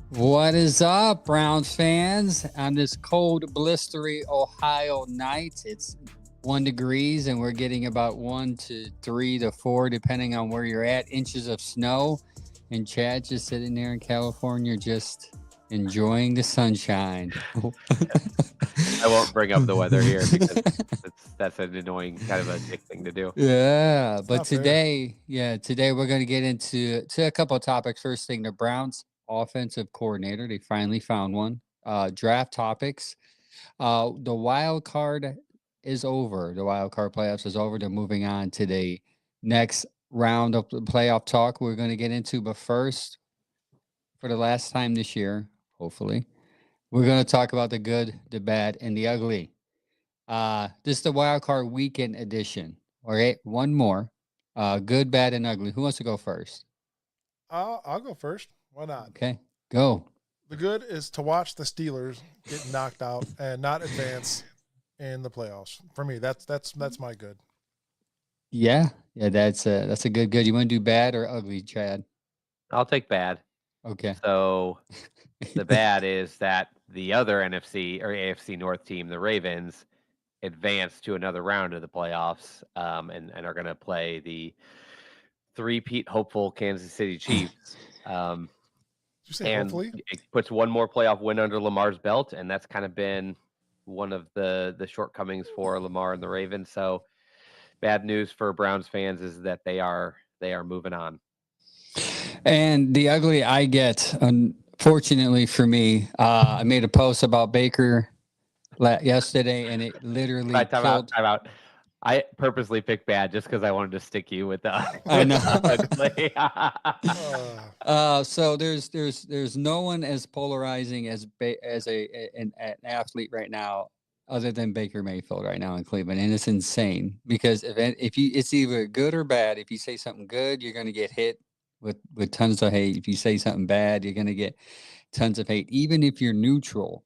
What is up, Browns fans? On this cold, blistery Ohio night, it's 1 degrees, and we're getting about 1 to 3 to 4, depending on where you're at, inches of snow. And Chad just sitting there in California, just enjoying the sunshine. I won't bring up the weather here because that's an annoying kind of a dick thing to do. Yeah, It's but not fair. today we're going to get into a couple of topics. First thing, the Browns offensive coordinator, they finally found one. Draft topics. The wild card is over. The wild card playoffs is over. They're moving on to the next round of the playoff talk we're going to get into. But first, for the last time this year, hopefully, we're going to talk about the good, the bad, and the ugly. This is the wild card weekend edition. All right, one more. Good, bad, and ugly. Who wants to go first? I'll go first. Why not? Okay, go. The good is to watch the Steelers get knocked out and not advance in the playoffs. For me, that's my good. Yeah, that's a good. You want to do bad or ugly, Chad? I'll take bad. Okay. So the bad is that the other NFC or AFC North team, the Ravens, advanced to another round of the playoffs and are going to play the three-peat hopeful Kansas City Chiefs. Did you say And hopefully? it puts one more playoff win under Lamar's belt, and that's kind of been one of the shortcomings for Lamar and the Ravens. So bad news for Browns fans is that they are moving on. And the ugly I get, unfortunately for me, I made a post about Baker yesterday, and it literally Time killed. out. I purposely picked bad just because I wanted to stick you with the. I know. ugly. So there's no one as polarizing as an athlete right now, other than Baker Mayfield right now in Cleveland, and it's insane because if you it's either good or bad. If you say something good, you're going to get hit with tons of hate. If you say something bad, you're going to get tons of hate. Even if you're neutral,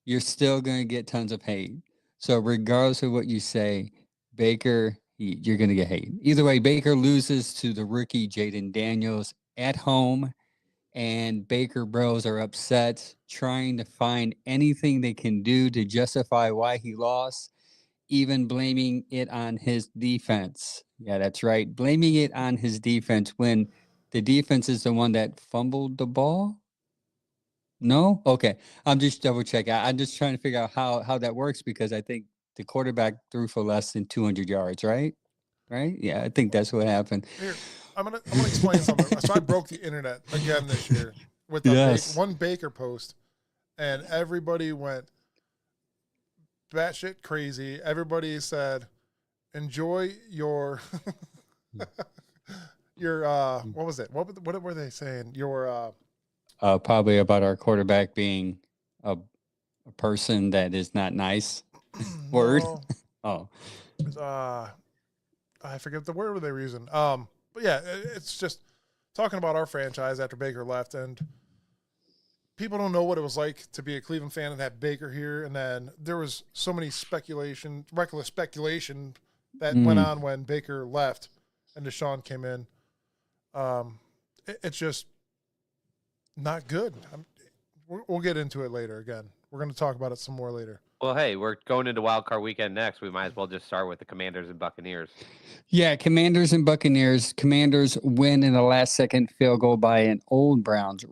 you're still going to get tons of hate. So regardless of what you say, Baker, you're going to get hate. Either way, Baker loses to the rookie Jaden Daniels at home, and Baker Bros are upset, trying to find anything they can do to justify why he lost, even blaming it on his defense. Yeah, that's right. Blaming it on his defense when the defense is the one that fumbled the ball. No? Okay. I'm just double checking. I'm just trying to figure out how that works because I think the quarterback threw for less than 200 yards, right? Right? Yeah, I think that's what happened. Here, I'm gonna explain something. So I broke the internet again this year with one Baker post, and everybody went batshit crazy. Everybody said, "Enjoy your your what was it? What were they saying? Your Probably about our quarterback being a person that is not nice. Word. no, Oh, I forget the word they were using. But yeah, it's just talking about our franchise after Baker left, and people don't know what it was like to be a Cleveland fan and have Baker here. And then there was so many reckless speculation that went on when Baker left and Deshaun came in. It's just not good. We'll get into it later again. We're going to talk about it some more later. Well, hey, we're going into Wild Card Weekend next. We might as well just start with the Commanders and Buccaneers. yeah, Commanders and Buccaneers. Commanders win in the last second field goal by an old Browns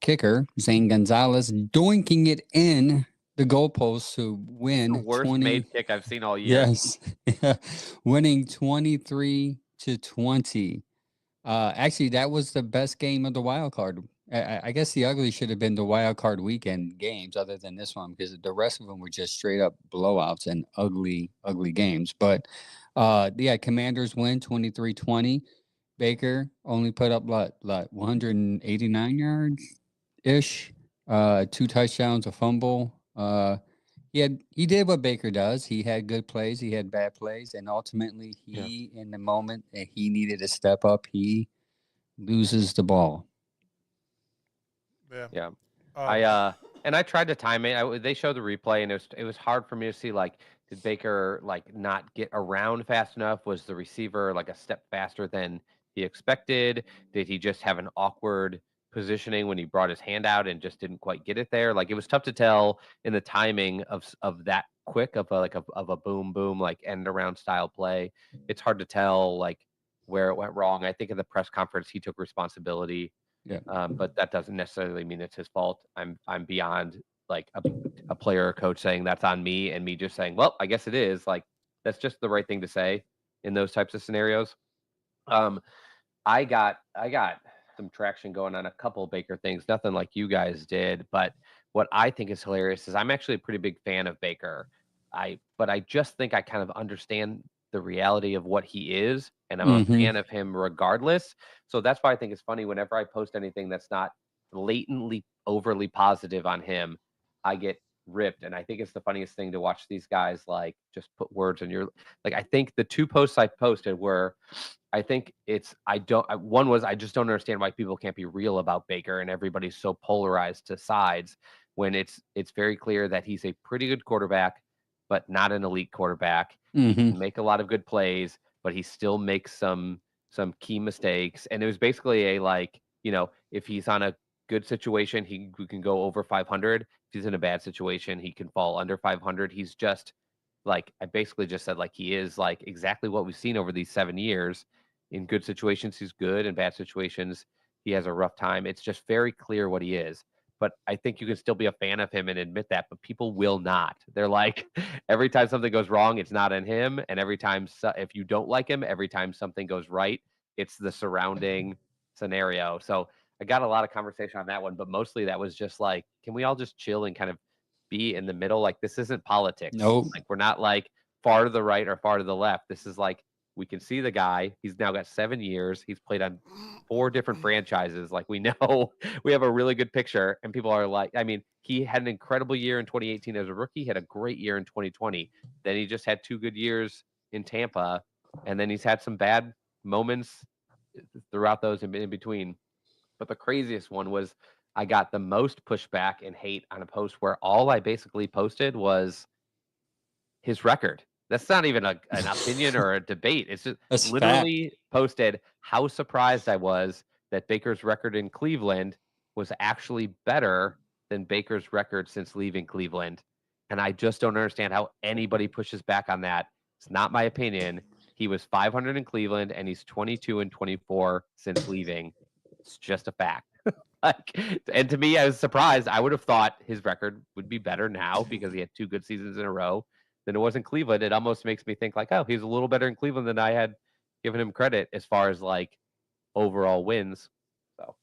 kicker, Zane Gonzalez, doinking it in the goalpost to win. The worst made kick I've seen all year. Yes, winning 23-20. Actually, that was the best game of the wild card. I guess the ugly should have been the wild card weekend games, other than this one, because the rest of them were just straight up blowouts and ugly games. But yeah, Commanders win 23-20. Baker only put up 189 yards ish, 2 touchdowns, a fumble. He did what Baker does. He had good plays, he had bad plays, and ultimately in the moment that he needed to step up, he loses the ball. Yeah. I tried to time it. They showed the replay, and it was hard for me to see, like, did Baker not get around fast enough? Was the receiver like a step faster than he expected? Did he just have an awkward positioning when he brought his hand out and just didn't quite get it there. Like it was tough to tell in the timing of that quick of a boom boom like end around style play. It's hard to tell like where it went wrong. I think in the press conference he took responsibility, Yeah. but that doesn't necessarily mean it's his fault. I'm beyond like a player or coach saying that's on me and me just saying, well, I guess it is. Like that's just the right thing to say in those types of scenarios. I got some traction going on a couple Baker things, nothing like you guys did, but what I think is hilarious is I'm actually a pretty big fan of Baker. But I just think I kind of understand the reality of what he is, and I'm a fan of him regardless. So that's why I think it's funny whenever I post anything that's not blatantly overly positive on him, I get ripped. And I think it's the funniest thing to watch these guys like just put words in your like I think the two posts I posted were I think it's one was I just don't understand why people can't be real about Baker and everybody's so polarized to sides when it's very clear that he's a pretty good quarterback, but not an elite quarterback. He can make a lot of good plays, but he still makes some key mistakes. And it was basically a like, if he's on a good situation, he can go over 500. If he's in a bad situation, he can fall under 500. He's just like I basically just said like he is like exactly what we've seen over these 7 years. In good situations, he's good. In bad situations, he has a rough time. It's just very clear what he is. But I think you can still be a fan of him and admit that, but people will not. They're like, every time something goes wrong, it's not in him. And every time, if you don't like him, every time something goes right, it's the surrounding scenario. So I got a lot of conversation on that one, but mostly that was just like, can we all just chill and kind of be in the middle? Like, this isn't politics. Nope. Like, we're not like far to the right or far to the left. This is like, we can see the guy. He's now got 7 years. He's played on 4 different franchises. Like we know we have a really good picture and people are like, I mean, he had an incredible year in 2018 as a rookie, had a great year in 2020. Then he just had 2 good years in Tampa. And then he's had some bad moments throughout those in between. But the craziest one was I got the most pushback and hate on a post where all I basically posted was his record. That's not even an opinion or a debate. It's just That's literally posted how surprised I was that Baker's record in Cleveland was actually better than Baker's record since leaving Cleveland. And I just don't understand how anybody pushes back on that. It's not my opinion. He was 500 in Cleveland and he's 22 and 24 since leaving. It's just a fact. And to me, I was surprised. I would have thought his record would be better now because he had 2 good seasons in a row than it was in Cleveland. It almost makes me think like, oh, he's a little better in Cleveland than I had given him credit as far as like overall wins. So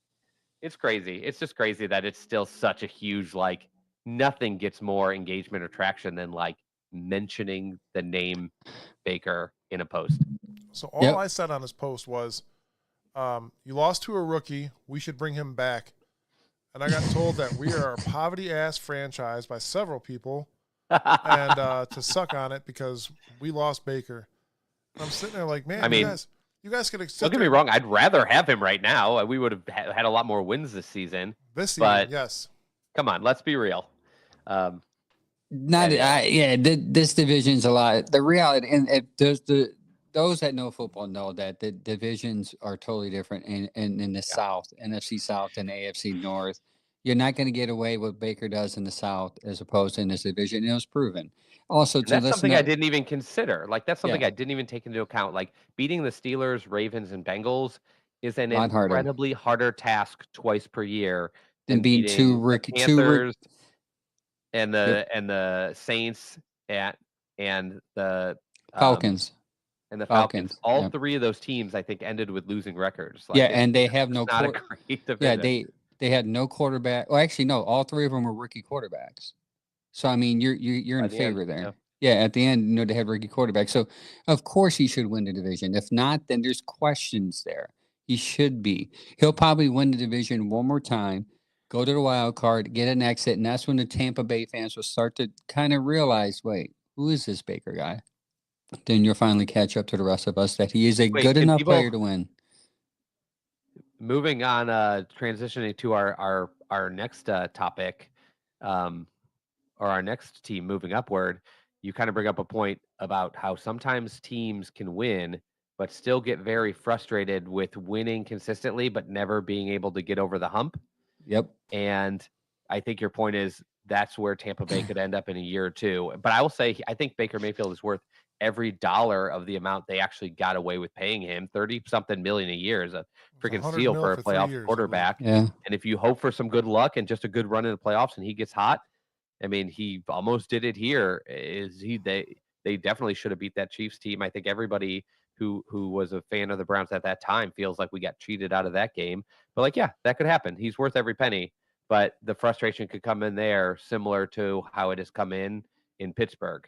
it's crazy. It's just crazy that it's still such a huge, like nothing gets more engagement or traction than like mentioning the name Baker in a post. So all I said on this post was, you lost to a rookie. We should bring him back. And I got told that we are a poverty-ass franchise by several people and to suck on it because we lost Baker. And I'm sitting there like, man, you guys could accept. Don't get me wrong. I'd rather have him right now. We would have had a lot more wins this season. Yes. Come on, let's be real. This division's a lot. The reality, and those that know football know that the divisions are totally different in the South, NFC South and AFC North. You're not going to get away what Baker does in the South as opposed to in this division. It was proven. Also, that's something I didn't even consider. Like that's something I didn't even take into account. Like beating the Steelers, Ravens, and Bengals is an incredibly harder task twice per year than beating the Panthers and the Saints and the Falcons. And the Falcons. All 3 of those teams, I think, ended with losing records. Like and they have no not a great division. They had no quarterback. Well, actually, no. All 3 of them were rookie quarterbacks. So I mean, you're in favor there. Yeah, at the end, they had rookie quarterbacks. So of course he should win the division. If not, then there's questions there. He should be. He'll probably win the division one more time, go to the wild card, get an exit, and that's when the Tampa Bay fans will start to kind of realize, wait, who is this Baker guy? Then you'll finally catch up to the rest of us that he is a good enough player to win. Moving on, transitioning to our next topic, or our next team moving upward, you kind of bring up a point about how sometimes teams can win but still get very frustrated with winning consistently, but never being able to get over the hump. Yep. And I think your point is that's where Tampa Bay could end up in a year or two. But I will say, I think Baker Mayfield is worth every dollar of the amount they actually got away with paying him. 30-something million a year is a freaking 100 steal mil for a for 3 playoff years, I believe. quarterback. Yeah. And if you hope for some good luck and just a good run in the playoffs and he gets hot, I mean, he almost did it here. They definitely should have beat that Chiefs team. I think everybody who was a fan of the Browns at that time feels like we got cheated out of that game. But like, yeah, that could happen. He's worth every penny. But the frustration could come in there, similar to how it has come in Pittsburgh.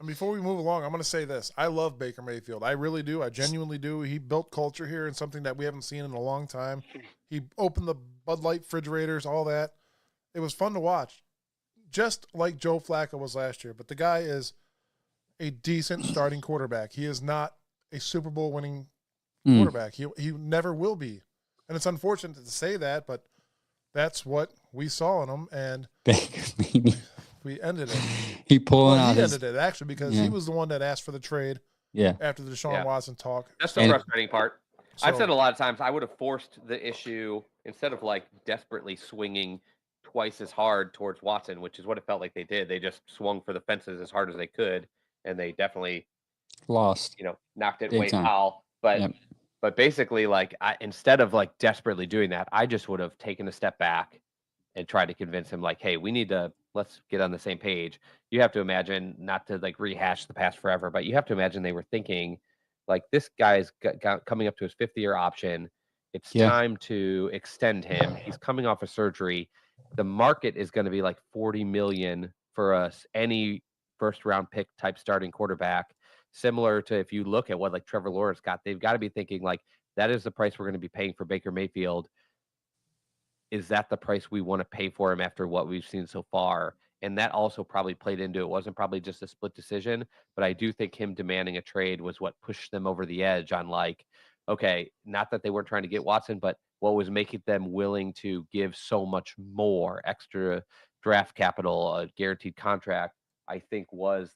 And before we move along, I'm going to say this. I love Baker Mayfield. I really do. I genuinely do. He built culture here and something that we haven't seen in a long time. He opened the Bud Light refrigerators, all that. It was fun to watch, just like Joe Flacco was last year. But the guy is a decent starting quarterback. He is not a Super Bowl winning quarterback. He never will be. And it's unfortunate to say that, but that's what we saw in him, and we ended it. He pulling out his. Ended it actually because he was the one that asked for the trade. Yeah. After the Deshaun Watson talk. That's the frustrating part. I've said a lot of times I would have forced the issue instead of like desperately swinging twice as hard towards Watson, which is what it felt like they did. They just swung for the fences as hard as they could, and they definitely lost. Knocked it way foul. But basically, like instead of like desperately doing that, I just would have taken a step back and tried to convince him, like, hey, let's get on the same page. You have to imagine, not to like rehash the past forever, but you have to imagine they were thinking, like, this guy's coming up to his 5th-year option. It's time to extend him. He's coming off of surgery. The market is going to be like $40 million for any first-round pick type starting quarterback. Similar to if you look at what like Trevor Lawrence got, they've got to be thinking like, that is the price we're going to be paying for Baker Mayfield. Is that the price we want to pay for him after what we've seen so far? And that also probably played into it. It wasn't probably just a split decision, but I do think him demanding a trade was what pushed them over the edge on like, okay, not that they weren't trying to get Watson, but what was making them willing to give so much more extra draft capital, a guaranteed contract, I think was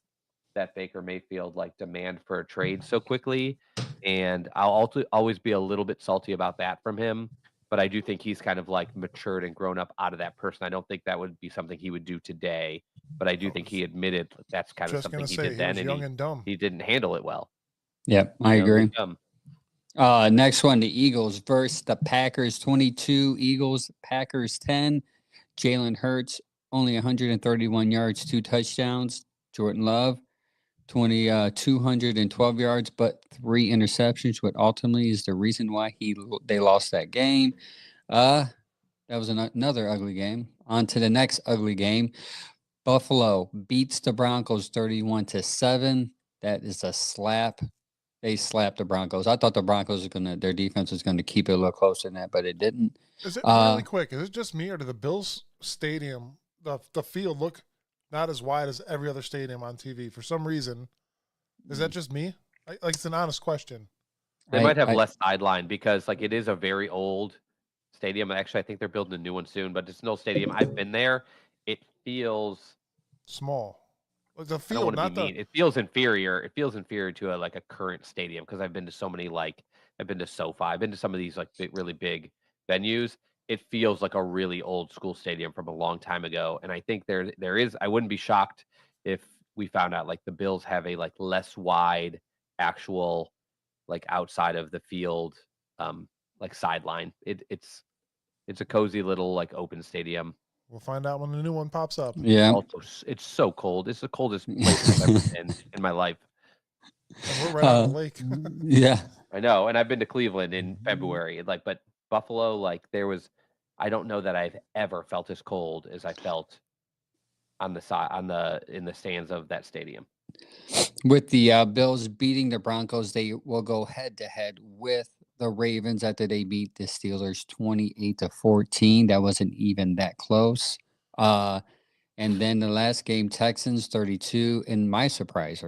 that Baker Mayfield like demand for a trade so quickly. And I'll always be a little bit salty about that from him. But I do think he's kind of like matured and grown up out of that person. I don't think that would be something he would do today, but I do think he admitted that's kind of something he did then, and he didn't handle it well. Yep, I agree. Next one, the Eagles versus the Packers. 22 Eagles, Packers 10. Jalen Hurts only 131 yards, 2 touchdowns. Jordan Love 212 yards, but 3 interceptions, what ultimately is the reason why they lost that game. That was another ugly game. On to the next ugly game. Buffalo beats the Broncos 31-7. That is a slap. They slapped the Broncos. I thought the Broncos their defense was gonna keep it a little closer than that, but it didn't. Is it really quick? Is it just me, or did the Bills stadium, the field look not as wide as every other stadium on TV for some reason? Is that just me? Like it's an honest question. They might have less sideline because like it is a very old stadium. Actually, I think they're building a new one soon, but it's an old stadium. I've been there. It feels small. Like the I field, don't want to be mean. It feels inferior. It feels inferior to a current stadium because I've been to so many I've been to SoFi. I've been to some of these really big venues. It feels like a really old school stadium from a long time ago. And I think there is, I wouldn't be shocked if we found out like the Bills have a less wide actual outside of the field sideline. It's a cozy little open stadium. We'll find out when the new one pops up. Yeah. Also, it's so cold. It's the coldest place I've ever been in my life. And we're right on the lake. Yeah. I know. And I've been to Cleveland in February. But Buffalo, I don't know that I've ever felt as cold as I felt in the stands of that stadium. With the Bills beating the Broncos, they will go head to head with the Ravens after they beat the Steelers 28-14. That wasn't even that close. And then the last game, Texans 32. And my surprise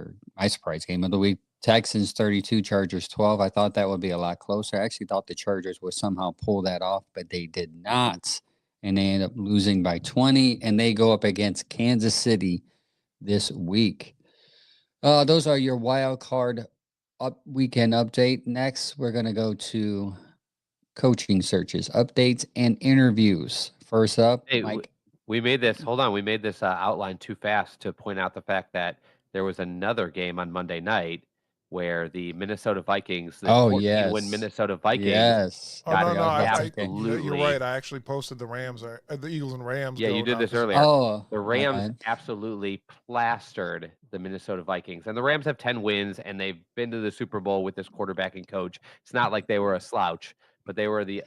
game of the week, Texans 32, Chargers 12. I thought that would be a lot closer. I actually thought the Chargers would somehow pull that off, but they did not. And they end up losing by 20. And they go up against Kansas City this week. Those are your wild card weekend update. Next, we're gonna go to coaching searches, updates, and interviews. First up, Hey, Mike. we made this. Hold on, we made this outline too fast to point out the fact that there was another game on Monday night where the Minnesota Vikings, the Oh 14-win yes, Minnesota Vikings, yes. Oh got no, no, absolutely. you're right. I actually posted the Rams, the Eagles and Rams. Yeah, you go did down this to- earlier. Oh, The my Rams bad. absolutely plastered the Minnesota Vikings, and the Rams have 10 wins, and they've been to the Super Bowl with this quarterback and coach. It's not like they were a slouch, but they were the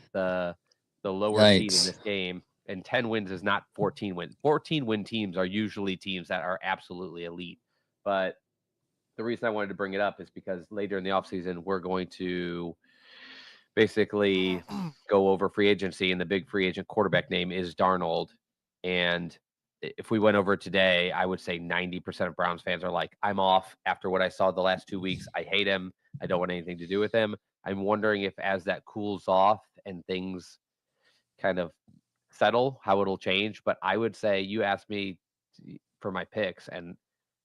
lower seed in Yikes. this game. And 10 wins is not 14 wins. 14-win teams are usually teams that are absolutely elite. But the reason I wanted to bring it up is because later in the offseason, we're going to basically go over free agency, and the big free agent quarterback name is Darnold. And if we went over it today, I would say 90% of Browns fans are like, I'm off after what I saw the last 2 weeks. I hate him. I don't want anything to do with him. I'm wondering if as that cools off and things kind of settle, how it'll change. But I would say you asked me for my picks, and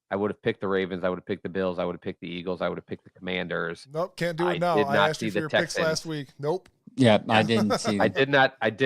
I would have picked the Ravens. I would have picked the Bills. I would have picked the Eagles. I would have picked the Commanders. Nope, can't do I it now. did I not asked see you for the your picks last Texans. week. Nope. Yeah, I didn't see. I did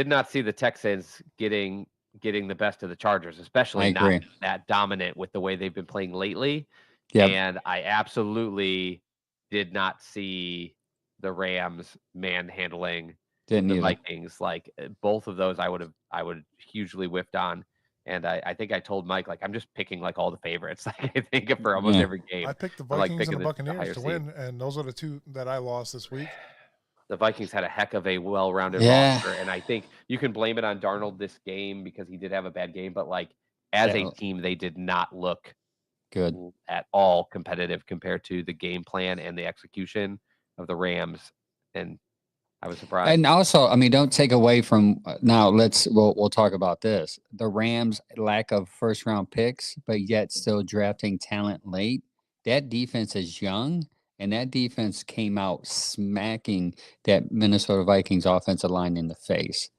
not see the Texans getting the best of the Chargers, I especially not agree. that dominant with the way they've been playing lately. Yep. And I absolutely did not see the Rams manhandling Didn't the either. Vikings. Like both of those I would hugely whiffed on. And I think I told Mike, like, I'm just picking like all the favorites. Like I think for almost Yeah. every game. I picked the I'm, like, Vikings picking and the Buccaneers higher to seed. win, and those are the two that I lost this week. The Vikings had a heck of a well-rounded Yeah. roster, and I think you can blame it on Darnold this game because he did have a bad game, but like as Yeah. a team, they did not look Good. at all competitive compared to the game plan and the execution of the Rams, and I was surprised. And also, I mean, don't take away from now. We'll talk about this. The Rams' lack of first round picks, but yet still drafting talent late. That defense is young, and that defense came out smacking that Minnesota Vikings offensive line in the face.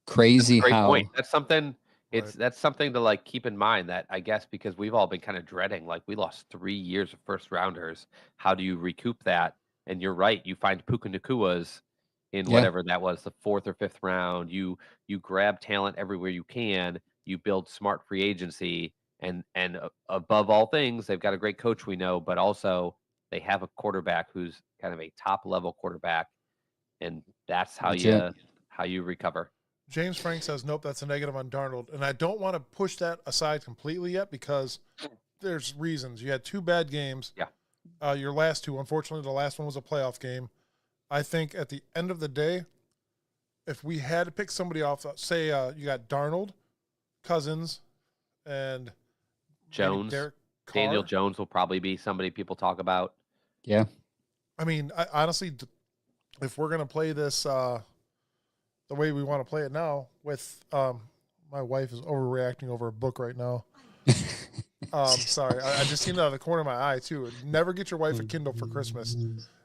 Crazy Great how point. That's something. Right. That's something to like keep in mind. That I guess because we've all been kind of dreading, like we lost 3 years of first rounders. How do you recoup that? And you're right. You find Puka Nakua's in Yeah. whatever that was, the 4th or 5th round. You grab talent everywhere you can. You build smart free agency, and above all things, they've got a great coach we know, but also they have a quarterback who's kind of a top level quarterback, and that's how Legit. you recover. James Frank says, nope, that's a negative on Darnold. And I don't want to push that aside completely yet because there's reasons. You had 2 bad games. Yeah. Your last 2, unfortunately, the last one was a playoff game. I think at the end of the day, if we had to pick somebody off, say you got Darnold, Cousins, and maybe Jones. Derek Carr. Daniel Jones will probably be somebody people talk about. Yeah. I mean, honestly, if we're going to play this the way we want to play it now with my wife is overreacting over a book right now. Sorry, I just seen it out of the corner of my eye too. Never get your wife a Kindle for Christmas.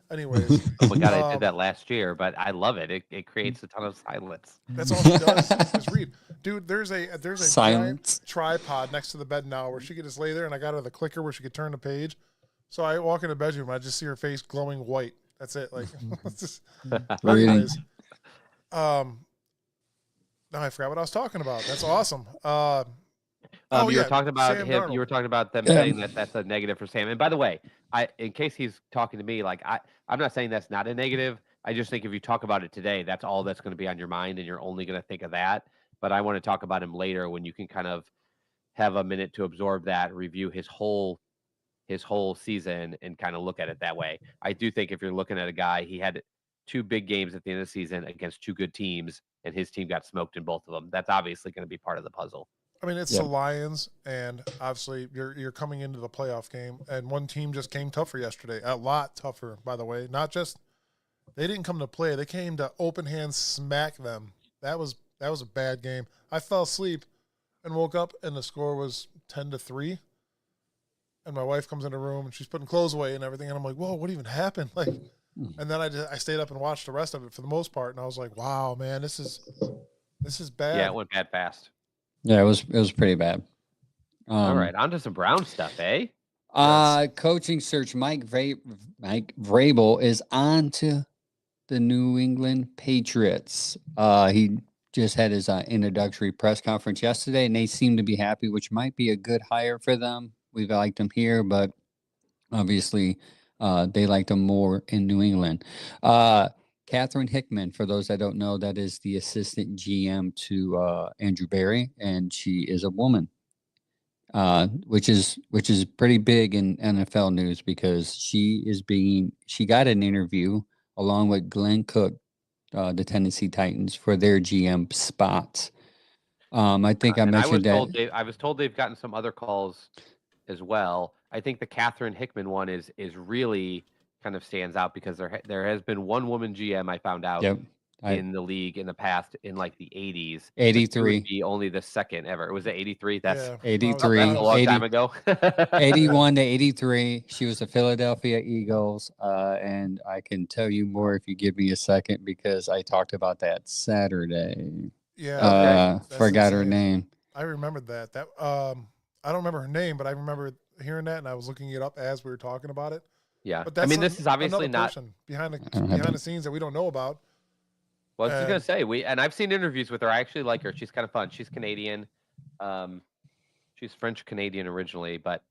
Anyways, Oh my god, I did that last year, but I love it. It creates a ton of silence. that's all she does is read. Dude, there's a Silence. giant tripod next to the bed now where she could just lay there, and I got her the clicker where she could turn the page. So I walk in the bedroom, I just see her face glowing white. That's it. Like, it's just, Reading. anyways. Now I forgot what I was talking about. That's awesome. You were talking about Sam him. Darnold. You were talking about them Yeah. saying that that's a negative for Sam. And by the way, in case he's talking to me, like I'm not saying that's not a negative. I just think if you talk about it today, that's all that's going to be on your mind, and you're only going to think of that. But I want to talk about him later when you can kind of have a minute to absorb that, review his whole season, and kind of look at it that way. I do think if you're looking at a guy, he had 2 big games at the end of the season against 2 good teams, and his team got smoked in both of them. That's obviously going to be part of the puzzle. I mean, it's Yep. the Lions, and obviously you're coming into the playoff game, and one team just came tougher yesterday. A lot tougher, by the way. Not just they didn't come to play; they came to open hands smack them. That was a bad game. I fell asleep and woke up, and the score was 10-3. And my wife comes in the room, and she's putting clothes away and everything, and I'm like, "Whoa, what even happened?" Like, and then I stayed up and watched the rest of it for the most part, and I was like, "Wow, man, this is bad." Yeah, it went bad fast. Yeah, it was pretty bad. All right, on to some Brown stuff, eh? Coaching search. Mike Vrabel is on to the New England Patriots. He just had his introductory press conference yesterday, and they seem to be happy, which might be a good hire for them. We've liked him here, but obviously they liked him more in New England. Catherine Hickman, for those that don't know, that is the assistant GM to Andrew Berry, and she is a woman. Which is pretty big in NFL news because she got an interview along with Glenn Cook, the Tennessee Titans, for their GM spots. I think I mentioned that. I was told they've gotten some other calls as well. I think the Catherine Hickman one is really kind of stands out because there has been one woman GM I found out in the league in the past in like the 80s. 83. Be only the second ever. Was it 83? That's 83. That's a long time ago. 81 to 83. She was the Philadelphia Eagles. And I can tell you more if you give me a second because I talked about that Saturday. Yeah. Forgot her name. I remembered that. I don't remember her name, but I remember hearing that and I was looking it up as we were talking about it. Yeah. But that's this is obviously not behind the scenes that we don't know about. Well, I was just gonna say I've seen interviews with her. I actually like her. She's kind of fun. She's Canadian. She's French Canadian originally, but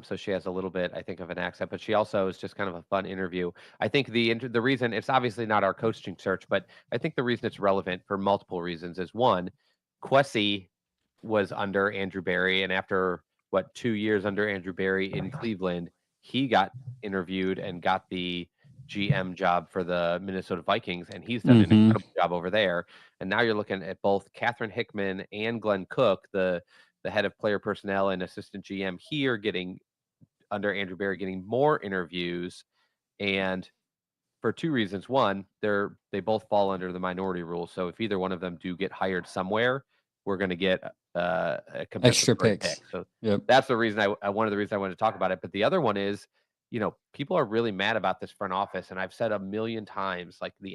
so she has a little bit, I think, of an accent. But she also is just kind of a fun interview. I think the reason it's obviously not our coaching search, but I think the reason it's relevant for multiple reasons is one, Kwesi was under Andrew Berry, and after 2 years under Andrew Berry in Cleveland, he got interviewed and got the GM job for the Minnesota Vikings, and he's done an incredible job over there. And now you're looking at both Catherine Hickman and Glenn Cook, the head of player personnel and assistant GM here, getting under Andrew Berry, getting more interviews, and for two reasons. One, they both fall under the minority rule, so if either one of them do get hired somewhere, we're going to get a extra picks. Pick. So that's the reason one of the reasons I wanted to talk about it. But the other one is, people are really mad about this front office. And I've said a million times, like the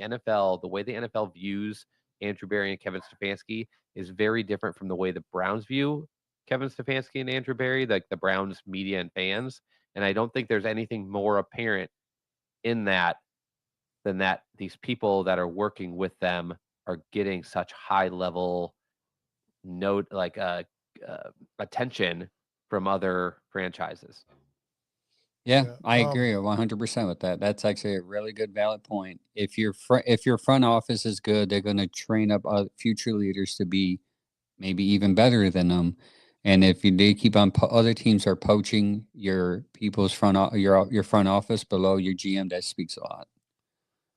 way the NFL views Andrew Berry and Kevin Stefanski is very different from the way the Browns view Kevin Stefanski and Andrew Berry, like the Browns media and fans. And I don't think there's anything more apparent in that than that these people that are working with them are getting such high level attention from other franchises. Yeah, I agree 100% with that. That's actually a really good, valid point. If your front office is good, they're going to train up future leaders to be maybe even better than them. And if they keep on, other teams are poaching your people's your front office below your GM, that speaks a lot.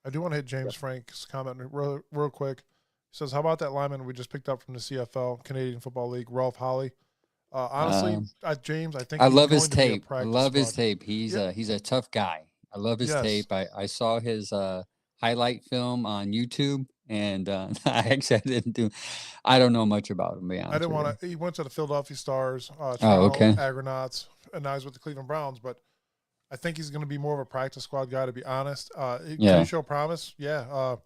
I do want to hit James Frank's comment real quick. He says, "How about that lineman we just picked up from the CFL, Canadian Football League, Ralph Holley?" Honestly, James, I think I love his tape. His tape. He's a tough guy. I love his tape. I saw his highlight film on YouTube, and I don't know much about him, to be honest. I didn't want to. He went to the Philadelphia Stars, Agronauts, and now he's with the Cleveland Browns. But I think he's going to be more of a practice squad guy, to be honest. Can show promise. Yeah.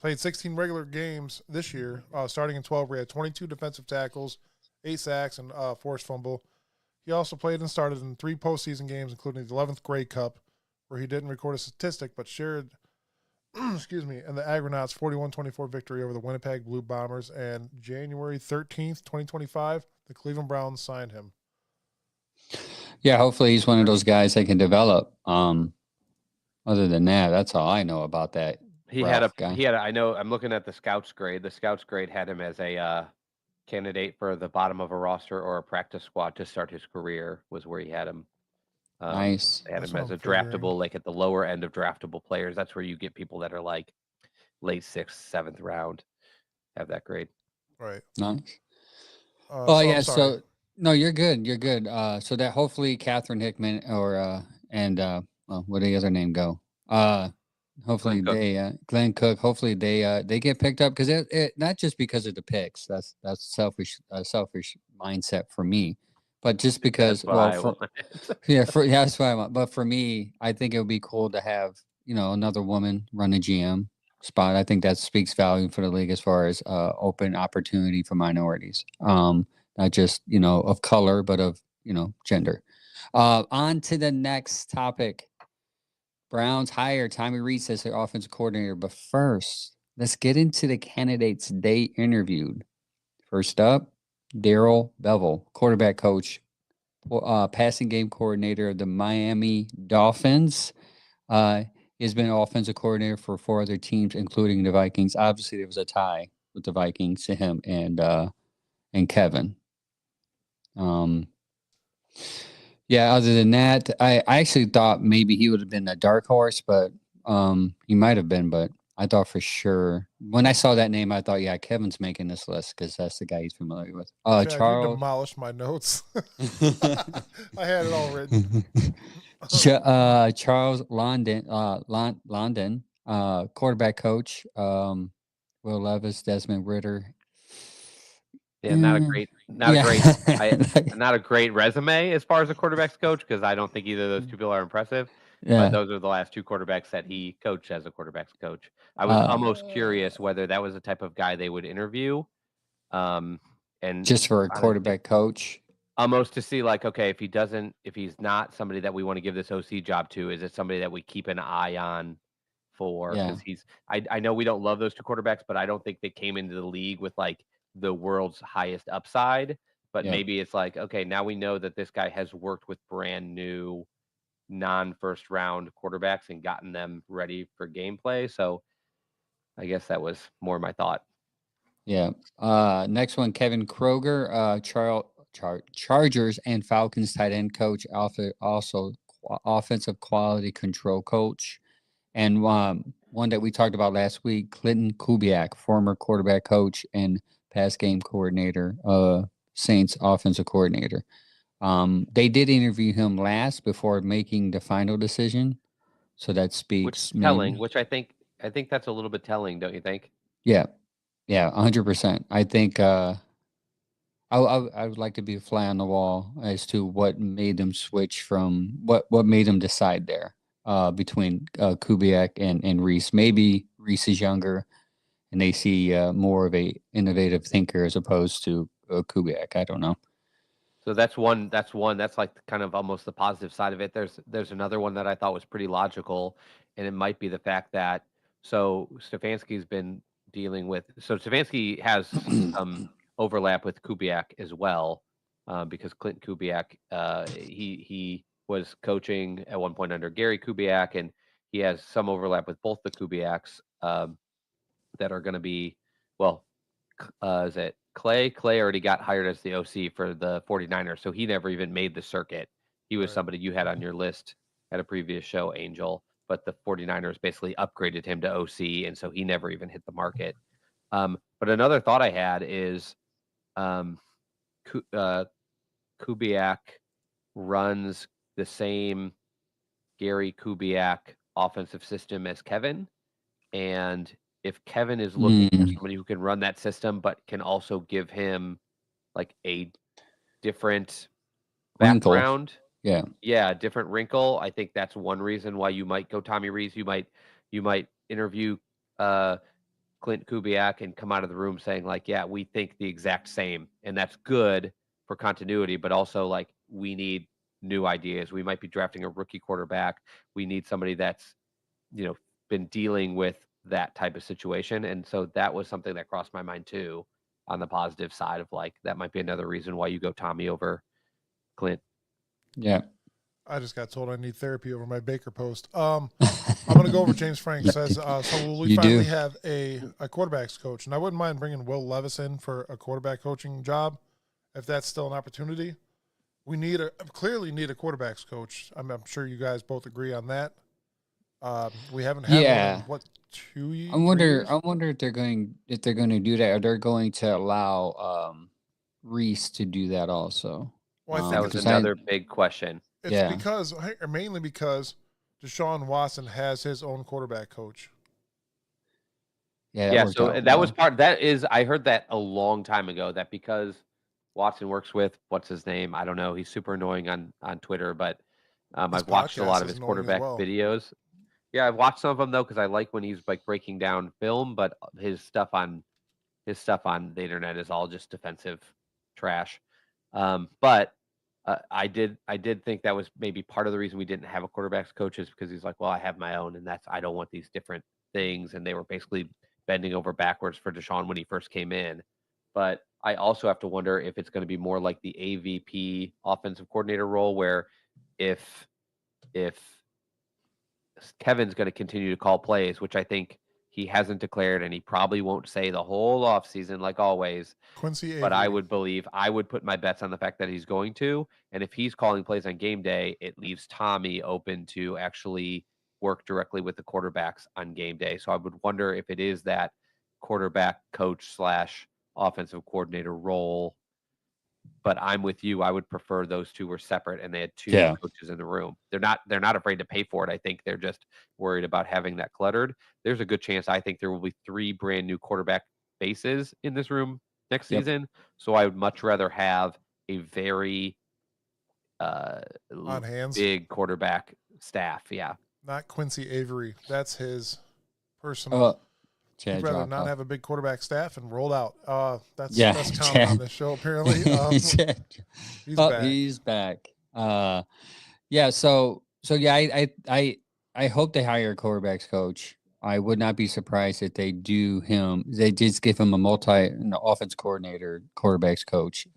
Played 16 regular games this year, starting in 12. We had 22 defensive tackles, 8 sacks, and forced fumble. He also played and started in 3 postseason games, including the 11th Grey Cup, where he didn't record a statistic but shared, in the Agronauts' 41-24 victory over the Winnipeg Blue Bombers. And January 13th, 2025, the Cleveland Browns signed him. Yeah, hopefully he's one of those guys that can develop. Other than that, that's all I know about that. I know, I'm looking at the scouts grade. The scouts grade had him as a candidate for the bottom of a roster or a practice squad to start his career, was where he had him. Nice. They had him as a draftable, like at the lower end of draftable players. That's where you get people that are like late 6th, 7th round, have that grade. Right. Nice. So no, you're good. You're good. So that hopefully Catherine Hickman or where did the other name go? Hopefully Glenn Cook. Hopefully they get picked up, because it not just because of the picks. That's selfish mindset for me, but just because. That's what I want. But for me, I think it would be cool to have another woman run the GM spot. I think that speaks value for the league as far as open opportunity for minorities. Not just of color, but of gender. On to the next topic. Browns hire Tommy Rees as their offensive coordinator. But first, let's get into the candidates they interviewed. First up, Darrell Bevel, quarterback coach, passing game coordinator of the Miami Dolphins. He's been offensive coordinator for 4 other teams, including the Vikings. Obviously, there was a tie with the Vikings to him and Kevin. Yeah, other than that, I actually thought maybe he would have been a dark horse, but he might have been, but I thought for sure when I saw that name, I thought, yeah, Kevin's making this list because that's the guy he's familiar with. Chad, you Charles. demolished my notes. I had it all written. Charles London, quarterback coach. Will Levis, Desmond Ritter. Yeah, not a great, not a great resume as far as a quarterback's coach, because I don't think either of those two people are impressive. Yeah. But those are the last 2 quarterbacks that he coached as a quarterback's coach. I was almost curious whether that was the type of guy they would interview, and just for a quarterback coach. Almost to see like, okay, if he's not somebody that we want to give this OC job to, is it somebody that we keep an eye on for? Because I know we don't love those 2 quarterbacks, but I don't think they came into the league with like the world's highest upside. But maybe it's like, okay, now we know that this guy has worked with brand new non-first round quarterbacks and gotten them ready for gameplay. So I guess that was more my thought. Yeah. Next one, Kevin Kroger, Chargers and Falcons tight end coach, also offensive quality control coach. And one that we talked about last week, Clinton Kubiak, former quarterback coach and pass game coordinator, Saints offensive coordinator. They did interview him last before making the final decision. So that speaks. Which telling, which I think that's a little bit telling, don't you think? Yeah. Yeah, 100%. I think I would like to be a fly on the wall as to what made them switch from what made them decide there between Kubiak and Reese. Maybe Reese is younger and they see more of a innovative thinker as opposed to Kubiak. I don't know. So that's one. That's like kind of almost the positive side of it. There's another one that I thought was pretty logical, and it might be the fact that Stefanski's been dealing with. So Stefanski has some overlap with Kubiak as well, because Clinton Kubiak, he was coaching at one point under Gary Kubiak, and he has some overlap with both the Kubiaks that are going to be, well, is it Clay? Clay already got hired as the OC for the 49ers, so he never even made the circuit. He was somebody you had on your list at a previous show, Angel, but the 49ers basically upgraded him to OC, and so he never even hit the market. But another thought I had is Kubiak runs the same Gary Kubiak offensive system as Kevin, and if Kevin is looking for somebody who can run that system, but can also give him like a different background, different wrinkle, I think that's one reason why you might go Tommy Rees. You might interview Clint Kubiak and come out of the room saying like, yeah, we think the exact same, and that's good for continuity, but also like we need new ideas. We might be drafting a rookie quarterback. We need somebody that's been dealing with that type of situation. And so that was something that crossed my mind too, on the positive side of like, that might be another reason why you go Tommy over Clint. Yeah. I just got told I need therapy over my Baker post. I'm going to go over James Frank says, so will we finally have a quarterback's coach? And I wouldn't mind bringing Will Levis in for a quarterback coaching job, if that's still an opportunity. We clearly need a quarterback's coach. I'm sure you guys both agree on that. We haven't had one in, what, 2 years? I wonder if they're going to do that, or they're going to allow Reese to do that also. Well, I that think was another big question. It's mainly because Deshaun Watson has his own quarterback coach. Yeah. So that was part. That is, I heard that a long time ago. That because Watson works with what's his name? I don't know. He's super annoying on Twitter, but I've watched a lot of his quarterback videos. Yeah, I've watched some of them though because I like when he's like breaking down film, but his stuff on the internet is all just defensive trash. But I did think that was maybe part of the reason we didn't have a quarterbacks coach is because he's like, well, I have my own, and I don't want these different things. And they were basically bending over backwards for Deshaun when he first came in. But I also have to wonder if it's going to be more like the AVP offensive coordinator role, where if Kevin's going to continue to call plays, which I think he hasn't declared, and he probably won't say the whole offseason like always. Quincy But I Avery. would put my bets on the fact that he's going to. And if he's calling plays on game day, it leaves Tommy open to actually work directly with the quarterbacks on game day. So I would wonder if it is that quarterback coach / offensive coordinator role. But I'm with you. I would prefer those two were separate and they had two Yeah. coaches in the room. They're not afraid to pay for it. I think they're just worried about having that cluttered. There's a good chance I think there will be 3 brand new quarterback faces in this room next Yep. season. So I would much rather have a very On hands. big quarterback staff. Yeah. Not Quincy Avery. That's his personal. Chad He'd rather dropped not off. have a big quarterback staff and rolled out. That's Yeah, common on Chad. this show apparently. Chad- He's oh, back. he's back. Yeah. So yeah, I hope they hire a quarterbacks coach. I would not be surprised if they do him. They just give him an offense coordinator, quarterbacks coach,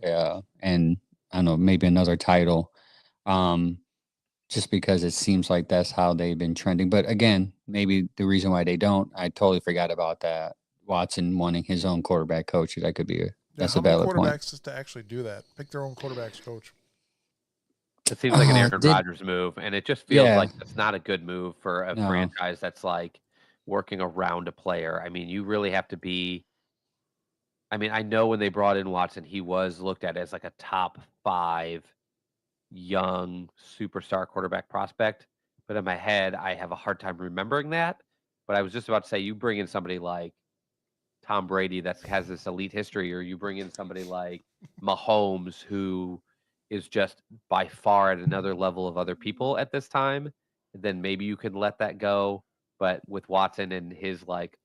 and I don't know, maybe another title. Just because it seems like that's how they've been trending. But again, maybe the reason why they don't, I totally forgot about that. Watson wanting his own quarterback coach. That could be that's how a many valid point. quarterbacks is to actually do that? Pick their own quarterbacks coach. It seems like an Aaron Did- Rodgers move, and it just feels Yeah. like it's not a good move for a No. franchise that's like working around a player. I mean, you really have to be. I mean, I know when they brought in Watson, he was looked at as like a top 5 young superstar quarterback prospect. But in my head, I have a hard time remembering that. But I was just about to say, you bring in somebody like Tom Brady that has this elite history, or you bring in somebody like Mahomes, who is just by far at another level of other people at this time, then maybe you can let that go. But with Watson and his like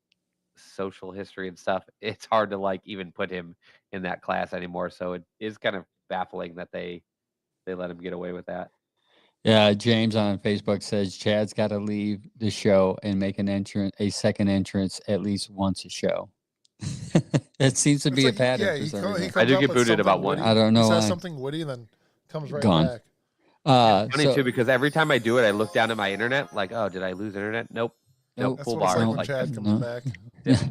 social history and stuff, it's hard to like even put him in that class anymore. So it is kind of baffling that they let him get away with that. Yeah, James on Facebook says Chad's got to leave the show and make a second entrance at least once a show. It seems to It's be like, a pattern yeah, for he some co- he reason. comes do up get with booted about something one. witty. I don't know He says why. something witty, then comes right Gone. back. Funny So too, because every time I do it, I look down at my internet, like, oh, did I lose internet? Nope. Nope. That's Full what it's bar. like when Like, Chad that's- comes no. back. it's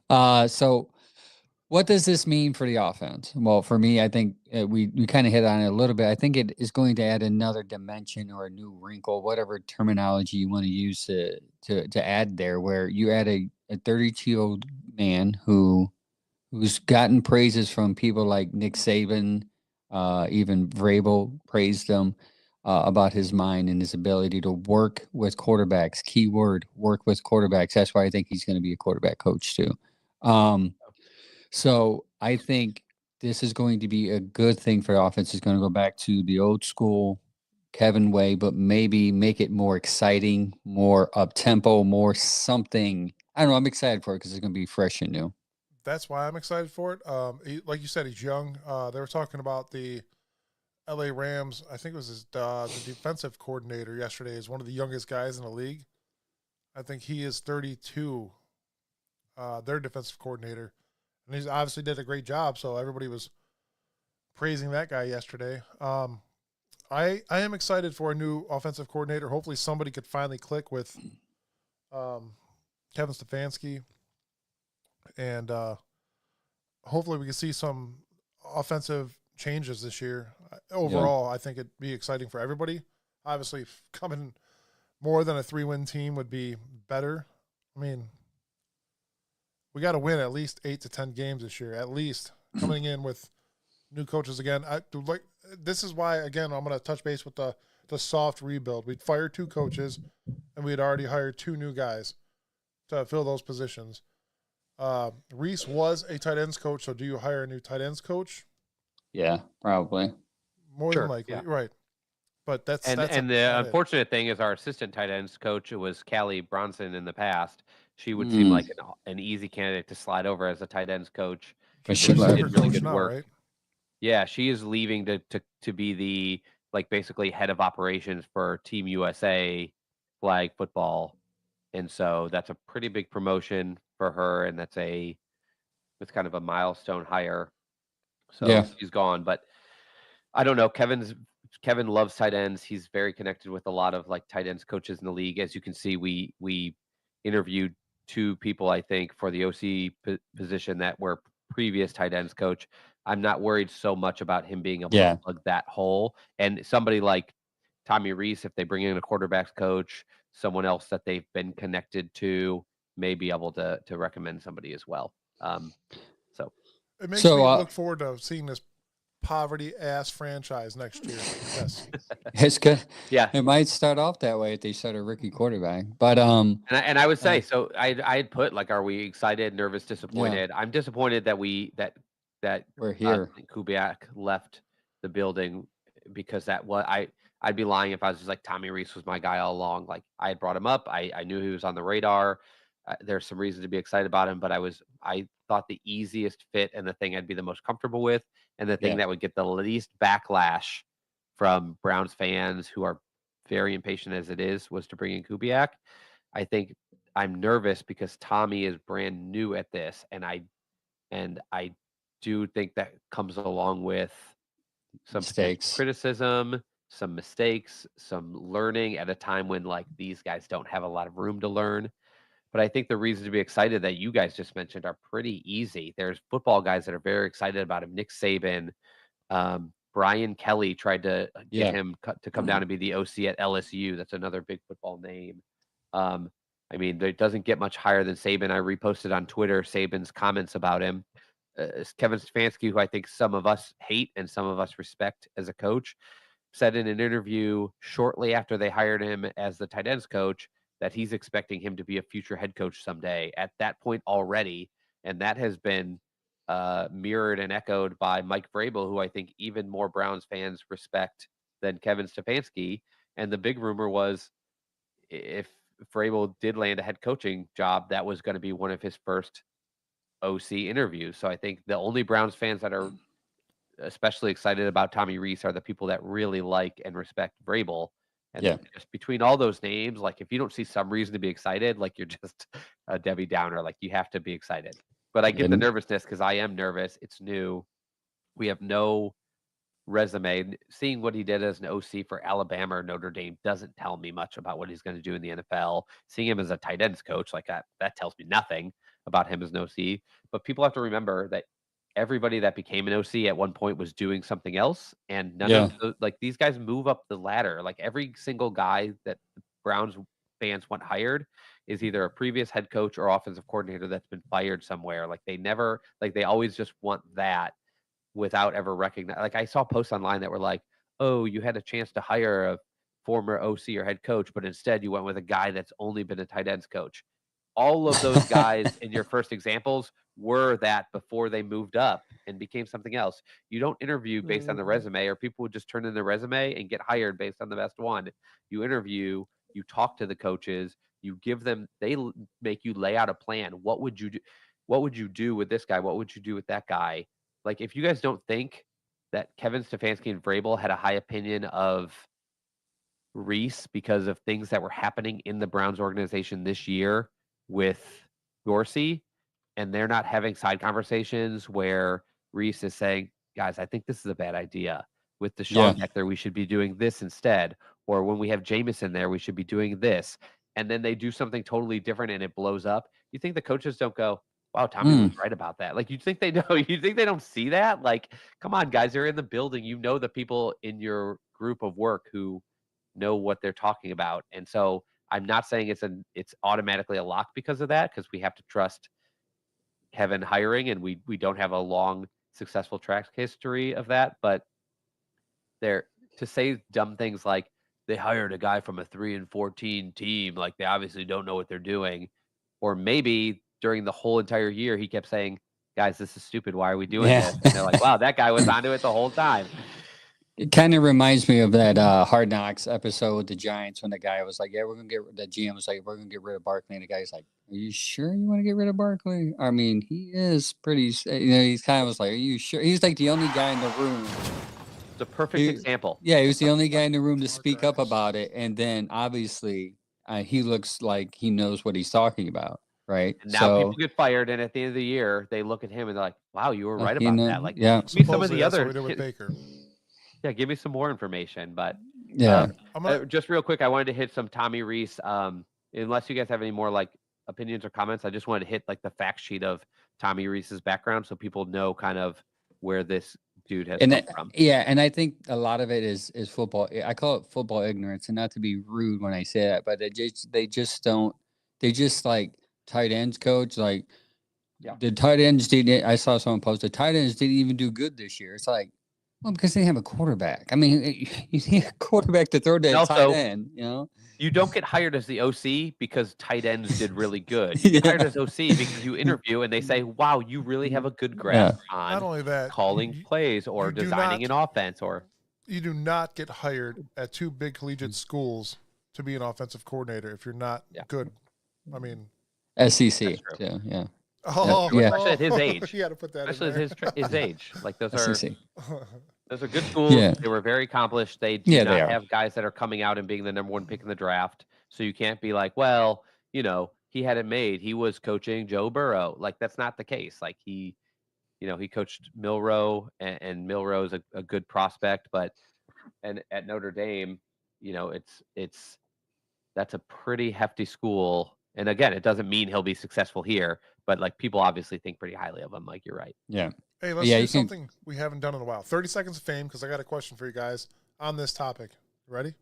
back. So what does this mean for the offense? Well, for me, I think we kind of hit on it a little bit. I think it is going to add another dimension or a new wrinkle, whatever terminology you want to use to add there, where you add a 32-year-old man who's gotten praises from people like Nick Saban, even Vrabel praised him about his mind and his ability to work with quarterbacks. Keyword: work with quarterbacks. That's why I think he's going to be a quarterback coach too. So I think this is going to be a good thing for the offense. It's going to go back to the old school Kevin way, but maybe make it more exciting, more up tempo, more something. I don't know. I'm excited for it because it's going to be fresh and new. That's why I'm excited for it. Like you said, he's young. They were talking about the LA Rams. I think it was the defensive coordinator yesterday is one of the youngest guys in the league. I think he is 32, their defensive coordinator. And he's obviously did a great job, so everybody was praising that guy yesterday. I am excited for a new offensive coordinator. Hopefully somebody could finally click with Kevin Stefanski. And hopefully we can see some offensive changes this year. Overall, I think it'd be exciting for everybody. Obviously, coming more than a 3-win team would be better. I mean, we got to win at least 8 to 10 games this year, at least, coming in with new coaches again. This is why, again, I'm going to touch base with the soft rebuild. We'd fired 2 coaches, and we'd already hired 2 new guys to fill those positions. Reese was a tight ends coach, so do you hire a new tight ends coach? Yeah, probably. More Sure, than likely, yeah. right. But that's And about the it. unfortunate thing is our assistant tight ends coach was Callie Bronson in the past. She would seem like an easy candidate to slide over as a tight ends coach. But She's a she left. receiver did really coach good now, work. right? Yeah, she is leaving to be the basically head of operations for Team USA flag football, and so that's a pretty big promotion for her, and it's kind of a milestone hire. So Yeah. she's gone, but I don't know. Kevin loves tight ends. He's very connected with a lot of tight ends coaches in the league. As you can see, we interviewed two people, I think, for the OC position that were previous tight ends coach. I'm not worried so much about him being able Yeah. to plug that hole. And somebody like Tommy Reese, if they bring in a quarterbacks coach, someone else that they've been connected to, may be able to recommend somebody as well. So It makes So, me look forward to seeing this poverty ass franchise next year. Yes. it's good. yeah, It might start off that way if they start a rookie quarterback. But and I would say so. I had put are we excited, nervous, yeah, disappointed? I'm disappointed that we're here. Kubiak left the building because I'd be lying if I was just like Tommy Reese was my guy all along. Like I had brought him up. I knew he was on the radar. There's some reason to be excited about him, but I thought the easiest fit and the thing I'd be the most comfortable with, and the thing Yeah. that would get the least backlash from Browns fans who are very impatient as it is, was to bring in Kubiak. I think I'm nervous because Tommy is brand new at this, and I do think that comes along with some potential Mistakes. criticism, some mistakes, some learning at a time when these guys don't have a lot of room to learn. But I think the reason to be excited that you guys just mentioned are pretty easy. There's football guys that are very excited about him. Nick Saban, Brian Kelly tried to get Yeah. him to come down and be the OC at LSU. That's another big football name. I mean, it doesn't get much higher than Saban. I reposted on Twitter Saban's comments about him. Kevin Stefanski, who I think some of us hate and some of us respect as a coach, said in an interview shortly after they hired him as the tight ends coach that he's expecting him to be a future head coach someday at that point already. And that has been mirrored and echoed by Mike Vrabel, who I think even more Browns fans respect than Kevin Stefanski. And the big rumor was if Vrabel did land a head coaching job, that was going to be one of his first OC interviews. So I think the only Browns fans that are especially excited about Tommy Reese are the people that really like and respect Vrabel. And Yeah. just between all those names, if you don't see some reason to be excited, you're just a Debbie Downer. You have to be excited. But I get the And nervousness because I am nervous. It's new. We have no resume. Seeing what he did as an OC for Alabama or Notre Dame doesn't tell me much about what he's going to do in the NFL. Seeing him as a tight ends coach, that tells me nothing about him as an OC. But people have to remember that everybody that became an OC at one point was doing something else, and none yeah. of these guys move up the ladder. Every single guy that the Browns fans want hired is either a previous head coach or offensive coordinator that's been fired somewhere. They always just want that without ever recognizing. I saw posts online that were like, "Oh, you had a chance to hire a former OC or head coach, but instead you went with a guy that's only been a tight ends coach." All of those guys in your first examples were that before they moved up and became something else. You don't interview based on the resume, or people would just turn in their resume and get hired based on the best one. You interview, you talk to the coaches, you give them, make you lay out a plan. What would you do? What would you do with this guy? What would you do with that guy? If you guys don't think that Kevin Stefanski and Vrabel had a high opinion of Reese because of things that were happening in the Browns organization this year with Dorsey, and they're not having side conversations where Reese is saying, "Guys, I think this is a bad idea. With Deshaun back there, we should be doing this instead. Or when we have Jameson there, we should be doing this." And then they do something totally different and it blows up. You think the coaches don't go, "Wow, Tommy was right about that." You think they know, you think they don't see that? Come on, guys, they're in the building. You know the people in your group of work who know what they're talking about. And so I'm not saying it's automatically a lock because of that, because we have to trust Kevin hiring, and we don't have a long successful track history of that. But they're to say dumb things like they hired a guy from a 3-14 team, they obviously don't know what they're doing. Or maybe during the whole entire year he kept saying, "Guys, this is stupid. Why are we doing Yeah. this?" And they're like, "Wow, that guy was onto it the whole time." It kind of reminds me of that Hard Knocks episode with the Giants when the guy was like, "Yeah, we're gonna get." The GM was like, "We're gonna get rid of Barkley," and the guy's like, Are you sure you want to get rid of Barkley? I mean, he is pretty. He's kind of was like, are you sure? He's like the only guy in the room. It's a perfect example. Yeah, he was the only guy in the room to Smart speak guy. up about it, and then obviously he looks like he knows what he's talking about, right? And now people get fired, and at the end of the year, they look at him and they're like, "Wow, you were right about that." Like, yeah, give me some of Supposedly the that's what other. we did with Baker. Yeah, give me some more information. But yeah. I'm gonna, just real quick, I wanted to hit some Tommy Reese. Unless you guys have any more like opinions or comments, I just wanted to hit like the fact sheet of Tommy Reese's background so people know kind of where this dude has come from. Yeah, and I think a lot of it is football. I call it football ignorance, and not to be rude when I say that, but they just don't. They just like tight ends coach. Like the tight ends didn't. I saw someone post the tight ends didn't even do good this year. It's like, well, because they have a quarterback. I mean, you need a quarterback to throw to a tight end. You know. You don't get hired as the OC because tight ends did really good. You get hired as OC because you interview and they say, wow, you really have a good grasp on not only that, calling plays or designing an offense. Or you do not get hired at two big collegiate schools to be an offensive coordinator if you're not good. I mean, SEC. Yeah. Oh, yeah. Especially at his age. You got to put that especially in at his age. Like those SEC. Those are good schools. Yeah. They were very accomplished. They do not have guys that are coming out and being the number one pick in the draft. So you can't be like, well, he had it made. He was coaching Joe Burrow. Like that's not the case. Like he coached Milroe, and Milroe's a good prospect, and at Notre Dame, that's a pretty hefty school. And again, it doesn't mean he'll be successful here, but like people obviously think pretty highly of him. Like you're right. Yeah. Hey, let's do something we haven't done in a while. 30 seconds of fame, because I got a question for you guys on this topic. Ready?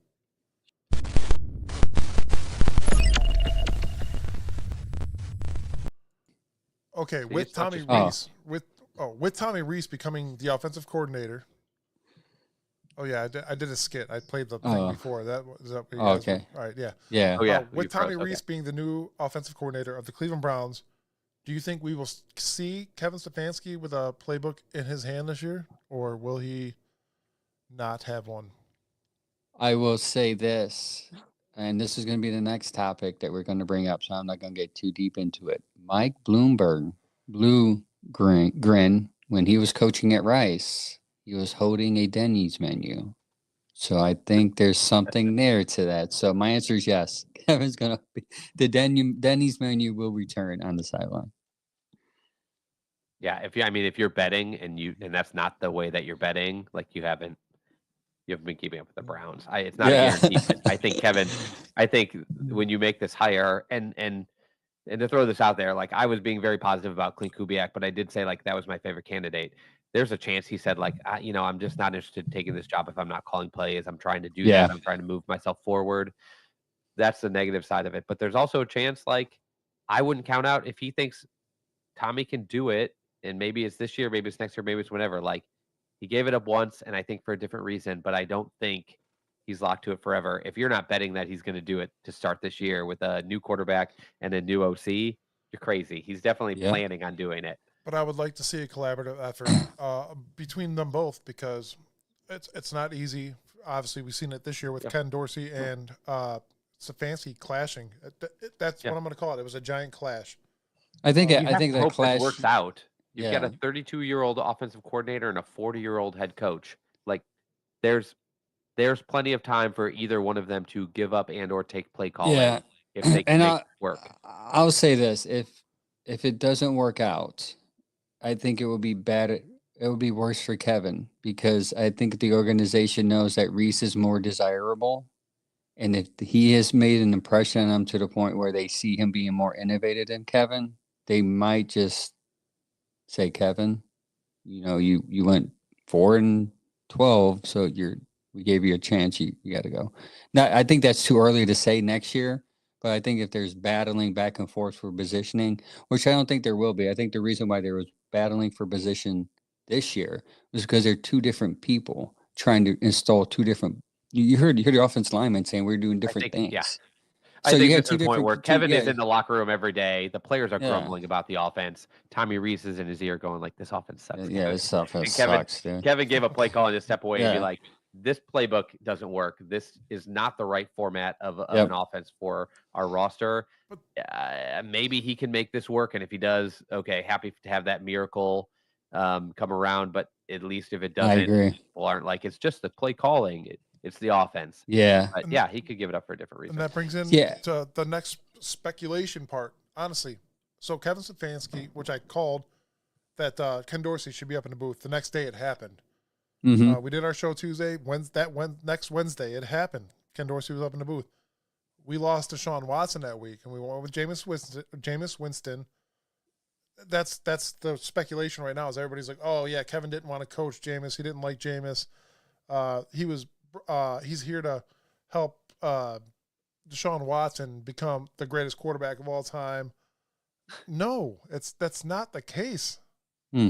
Okay, with Tommy Reese, with Tommy Reese becoming the offensive coordinator. Oh yeah, I did a skit. I played the thing before. Is that what you guys okay. All right, yeah. Yeah. Oh yeah. With Tommy Reese being the new offensive coordinator of the Cleveland Browns, do you think we will see Kevin Stefanski with a playbook in his hand this year, or will he not have one? I will say this, and this is going to be the next topic that we're going to bring up, so I'm not going to get too deep into it. Mike Bloomberg, Grin, when he was coaching at Rice, he was holding a Denny's menu. So I think there's something there to that. So my answer is yes. Kevin's going to be the Denny's menu will return on the sideline. Yeah, if you're betting and that's not the way that you're betting, like you haven't been keeping up with the Browns. It's not a guarantee. I think when you make this hire and to throw this out there, like I was being very positive about Clint Kubiak, but I did say like that was my favorite candidate. There's a chance he said like, I'm just not interested in taking this job if I'm not calling plays. I'm trying to do that. I'm trying to move myself forward. That's the negative side of it. But there's also a chance like I wouldn't count out if he thinks Tommy can do it, and maybe it's this year, maybe it's next year, maybe it's whenever. Like he gave it up once, and I think for a different reason, but I don't think he's locked to it forever. If you're not betting that he's going to do it to start this year with a new quarterback and a new OC, you're crazy. He's definitely planning on doing it. But I would like to see a collaborative effort between them both, because it's not easy. Obviously, we've seen it this year with Ken Dorsey and Stefanski clashing. That's what I'm going to call it. It was a giant clash. I think that clash works out. You've got a 32-year-old offensive coordinator and a 40-year-old head coach. Like there's plenty of time for either one of them to give up and or take play calling if they can make it work. I'll say this: if it doesn't work out, I think it will be bad. It would be worse for Kevin, because I think the organization knows that Reese is more desirable, and if he has made an impression on them to the point where they see him being more innovative than Kevin, they might just say, Kevin, you went 4-12, so we gave you a chance. You got to go. Now, I think that's too early to say next year, but I think if there's battling back and forth for positioning, which I don't think there will be. I think the reason why there was battling for position this year was because they're two different people trying to install two different. You heard the offensive lineman saying we're doing different things. Yeah. So I think you it's have the point where Kevin is in the locker room every day. The players are grumbling about the offense. Tommy Reese is in his ear going like, this offense sucks. Yeah, this offense Kevin, sucks, dude. Kevin gave a play call and just step away and be like, this playbook doesn't work. This is not the right format of Yep. an offense for our roster. But- Maybe he can make this work. And if he does, okay, happy to have that miracle come around. But at least if it I doesn't, agree. people aren't like, it's just the play calling. It's the offense. Yeah. But And yeah, he could give it up for a different reason. And that brings in Yeah. to the next speculation part. Honestly, so Kevin Stefanski, which I called that Ken Dorsey should be up in the booth. The next day it happened. Hmm. We did our show Tuesday. Next Wednesday it happened. Ken Dorsey was up in the booth. We lost to Deshaun Watson that week, and we went with Jameis Winston. That's the speculation right now. Is everybody's like, oh yeah, Kevin didn't want to coach Jameis. He didn't like Jameis. He's here to help Deshaun Watson become the greatest quarterback of all time. No, that's not the case. Hmm.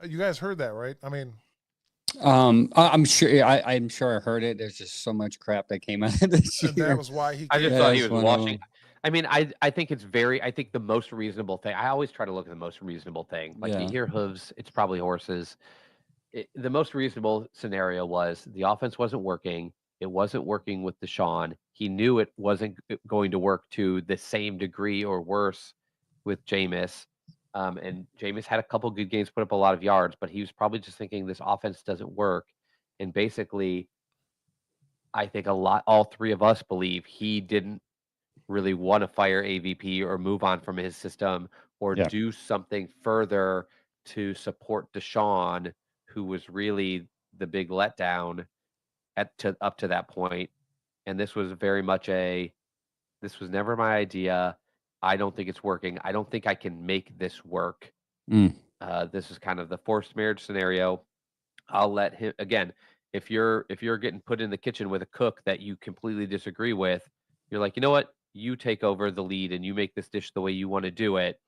You guys heard that, right? I mean, I'm sure. I'm sure I heard it. There's just so much crap that came out of this and year. that was why he. I just came thought out. he That's was one of washing. them. I mean, I think it's I think the most reasonable thing. I always try to look at the most reasonable thing. Like Yeah. you hear hooves, it's probably horses. The most reasonable scenario was the offense wasn't working. It wasn't working with Deshaun. He knew it wasn't going to work to the same degree or worse with Jameis. And Jameis had a couple good games, put up a lot of yards, but he was probably just thinking this offense doesn't work. And basically, I think all three of us believe he didn't really want to fire AVP or move on from his system or Yeah. do something further to support Deshaun, who was really the big letdown up to that point. And this was very much this was never my idea. I don't think it's working. I don't think I can make this work. Mm. This is kind of the forced marriage scenario. I'll let him again. If you're getting put in the kitchen with a cook that you completely disagree with, you're like, you know what? You take over the lead and you make this dish the way you want to do it,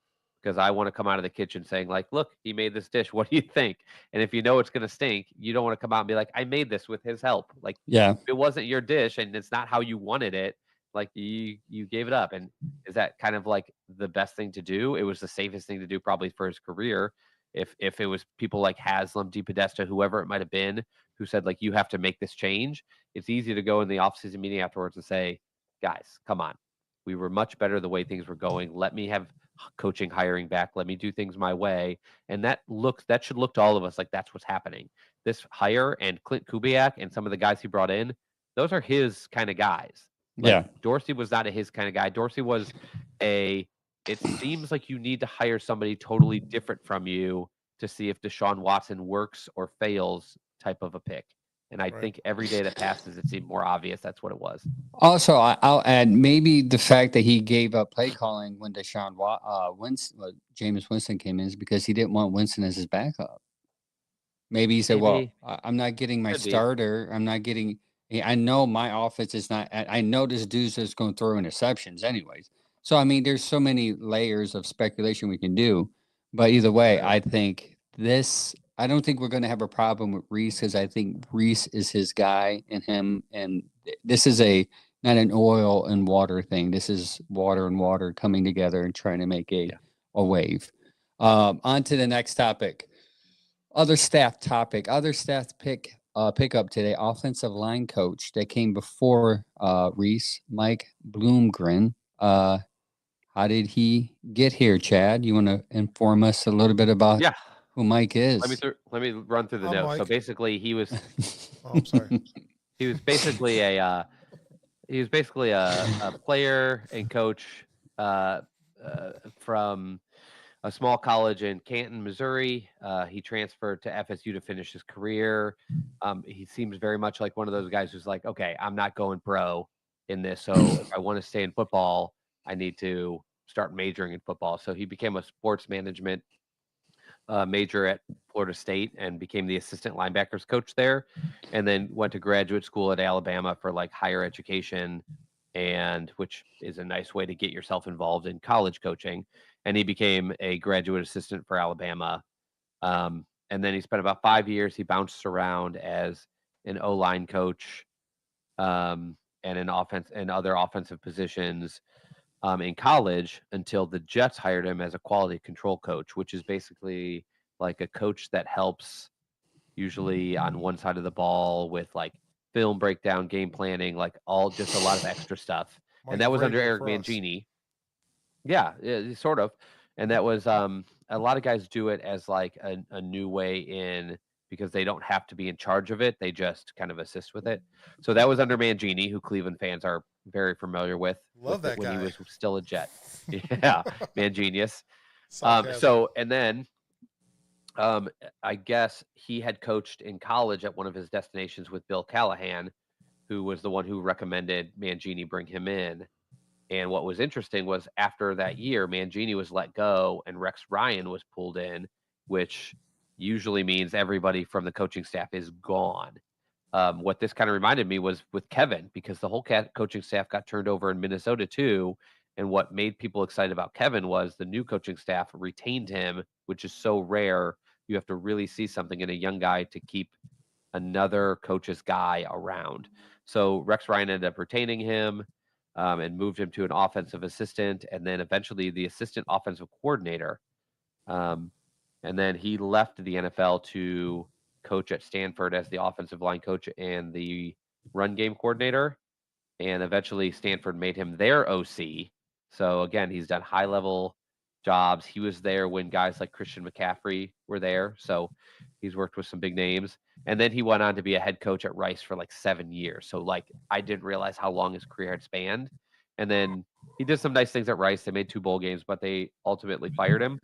because I want to come out of the kitchen saying like, look, he made this dish. What do you think? And if you know it's going to stink, you don't want to come out and be like, I made this with his help. Like, Yeah. if it wasn't your dish and it's not how you wanted it, like you gave it up. And is that kind of like the best thing to do? It was the safest thing to do probably for his career. If it was people like Haslam, DePodesta, whoever it might have been, who said like, you have to make this change, it's easy to go in the offseason meeting afterwards and say, guys, come on. We were much better the way things were going. Let me have coaching hiring back. Let me do things my way. And that should look to all of us like that's what's happening. This hire and Clint Kubiak and some of the guys he brought in, those are his kind of guys. Like, Yeah. Dorsey was not his kind of guy. Dorsey was it seems like you need to hire somebody totally different from you to see if Deshaun Watson works or fails type of a pick. And I Right. think every day that passes, it seemed more obvious that's what it was. Also, I'll add maybe the fact that he gave up play calling when Jameis Winston came in is because he didn't want Winston as his backup. Maybe he said, "Well, Maybe. I'm not getting my Could be. starter. I'm not getting. I know my offense is not. I know this dude's just going to throw interceptions, anyways. So I mean, there's so many layers of speculation we can do. But either way, Yeah. I think this. I don't think we're going to have a problem with Reese because I think Reese is his guy and him. And this is not an oil and water thing. This is water and water coming together and trying to make a wave. On to the next topic. Other staff pick up today. Offensive line coach that came before Reese, Mike Bloomgren. How did he get here, Chad? You want to inform us a little bit about Yeah. who Mike is? Let me run through the I'm notes. So Mike. basically, he was Oh, I'm sorry. he was basically a player and coach from a small college in Canton, Missouri. He transferred to FSU to finish his career. He seems very much like one of those guys who's like, okay, I'm not going pro in this. So if I want to stay in football, I need to start majoring in football. So he became a sports management major at Florida State and became the assistant linebackers coach there, and then went to graduate school at Alabama for like higher education, and which is a nice way to get yourself involved in college coaching. And he became a graduate assistant for Alabama. And then he spent about 5 years. He bounced around as an O-line coach and an offense and other offensive positions in college until the Jets hired him as a quality control coach, which is basically like a coach that helps usually on one side of the ball with like film breakdown, game planning, like all just a lot of extra stuff. And Mike that was under Vrabel Eric for us. Mangini. Yeah, sort of. And that was a lot of guys do it as like a new way in because they don't have to be in charge of it. They just kind of assist with it. So that was under Mangini, who Cleveland fans are very familiar with Love that when he guy. was still a Jet. Yeah, Mangenius. Sarcasm. And then I guess he had coached in college at one of his destinations with Bill Callahan, who was the one who recommended Mangini bring him in. And what was interesting was after that year, Mangini was let go and Rex Ryan was pulled in, which usually means everybody from the coaching staff is gone. What this kind of reminded me was with Kevin, because the whole coaching staff got turned over in Minnesota too. And what made people excited about Kevin was the new coaching staff retained him, which is so rare. You have to really see something in a young guy to keep another coach's guy around. So Rex Ryan ended up retaining him and moved him to an offensive assistant, and then eventually the assistant offensive coordinator. And then he left the NFL to coach at Stanford as the offensive line coach and the run game coordinator. And eventually Stanford made him their OC. So again, he's done high level jobs. He was there when guys like Christian McCaffrey were there. So he's worked with some big names. And then he went on to be a head coach at Rice for like 7 years. So like I didn't realize how long his career had spanned. And then he did some nice things at Rice. They made 2 bowl games, but they ultimately fired him.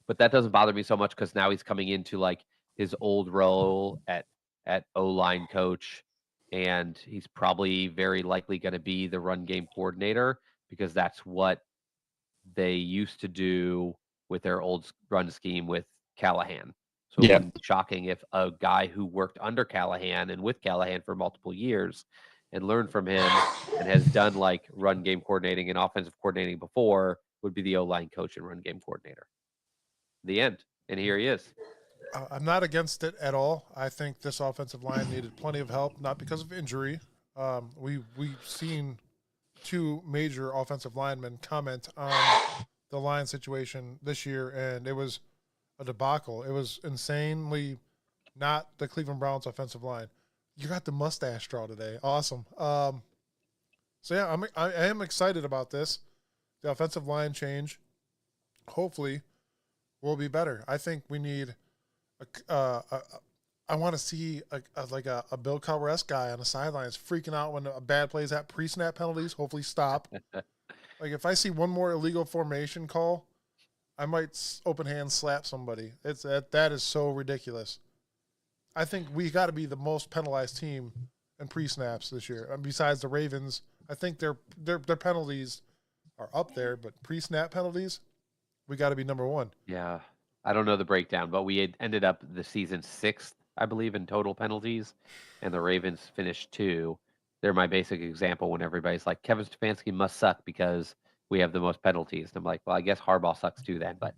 But that doesn't bother me so much because now he's coming into like his old role at O-line coach, and he's probably very likely going to be the run game coordinator because that's what they used to do with their old run scheme with Callahan. So it wouldn't be shocking if a guy who worked under Callahan and with Callahan for multiple years and learned from him and has done like run game coordinating and offensive coordinating before would be the O-line coach and run game coordinator. The end. And here he is. I'm not against it at all. I think this offensive line needed plenty of help, not because of injury. We've seen 2 major offensive linemen comment on the line situation this year, and it was a debacle. It was insanely not the Cleveland Browns offensive line. You got the mustache draw today. Awesome. So yeah, I am excited about this. The offensive line change, hopefully, will be better. I think we need I want to see a Bill Cowher-esque guy on the sidelines freaking out when a bad play is at pre-snap penalties. Hopefully stop. Like if I see one more illegal formation call, I might open hand slap somebody. That is so ridiculous. I think we got to be the most penalized team in pre-snaps this year. Besides the Ravens, I think their penalties are up there, but pre-snap penalties, we got to be number 1. Yeah. I don't know the breakdown, but we had ended up the season 6th, I believe, in total penalties, and the Ravens finished 2. They're my basic example when everybody's like, Kevin Stefanski must suck because we have the most penalties. And I'm like, well, I guess Harbaugh sucks too then, but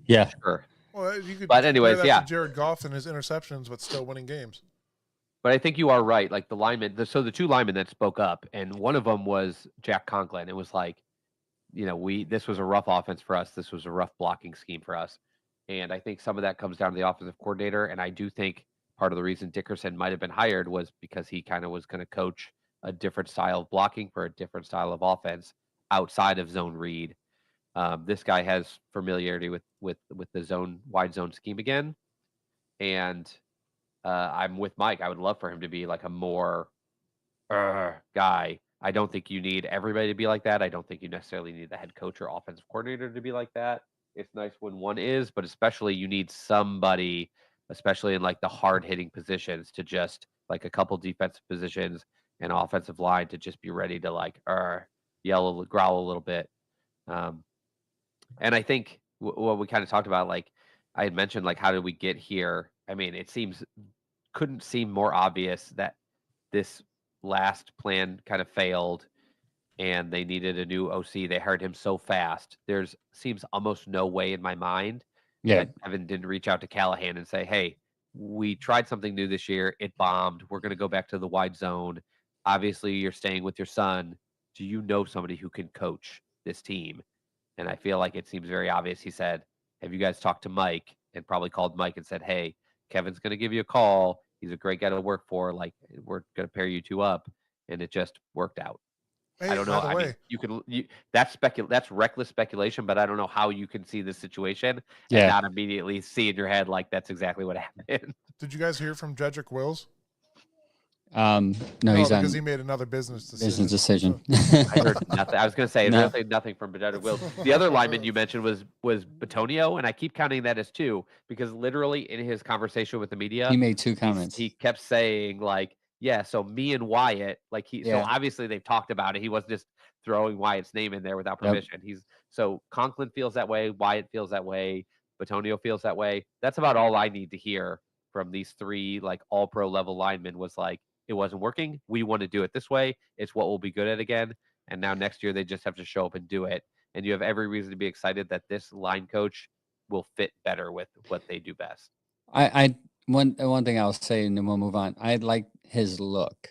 Yeah. sure. Well, you could But anyways, compare that yeah. to Jared Goff and his interceptions, but still winning games. But I think you are right. Like the linemen, so the 2 linemen that spoke up, and one of them was Jack Conklin. It was like, this was a rough offense for us. This was a rough blocking scheme for us. And I think some of that comes down to the offensive coordinator. And I do think part of the reason Dickerson might have been hired was because he kind of was going to coach a different style of blocking for a different style of offense outside of zone read. This guy has familiarity with the wide zone scheme again. And I'm with Mike. I would love for him to be like a more guy. I don't think you need everybody to be like that. I don't think you necessarily need the head coach or offensive coordinator to be like that. It's nice when one is, but especially you need somebody, especially in like the hard hitting positions, to just like a couple defensive positions and offensive line to just be ready to like yell, growl a little bit. And I think what we kind of talked about, like I had mentioned, like how did we get here? I mean, couldn't seem more obvious that this last plan kind of failed and they needed a new OC. They hired him so fast. Seems almost no way in my mind that Kevin didn't reach out to Callahan and say, hey, we tried something new this year. It bombed. We're going to go back to the wide zone. Obviously, you're staying with your son. Do you know somebody who can coach this team? And I feel like it seems very obvious. He said, have you guys talked to Mike? And probably called Mike and said, hey, Kevin's going to give you a call. He's a great guy to work for. Like, we're going to pair you two up. And it just worked out. Hey, I don't know. by the I way, mean, that's reckless speculation, but I don't know how you can see this situation and Yeah. not immediately see in your head like that's exactly what happened. did you guys hear from Jedrick Wills? No, No, he's on because he made another business decision. business decision. I heard nothing. I was going to say No. really nothing from Benedict Wills. The other lineman you mentioned was Batonio, and I keep counting that as 2 because literally in his conversation with the media, He made 2 comments. he kept saying like, yeah, so me and Wyatt, like so Yeah. obviously they've talked about it. He wasn't just throwing Wyatt's name in there without Yep. permission. So Conklin feels that way, Wyatt feels that way, Batonio feels that way. That's about all I need to hear from these 3 like all pro level linemen was like, it wasn't working. We want to do it this way. It's what we'll be good at again. And now next year they just have to show up and do it. And you have every reason to be excited that this line coach will fit better with what they do best. One thing I'll say, and then we'll move on. I like his look,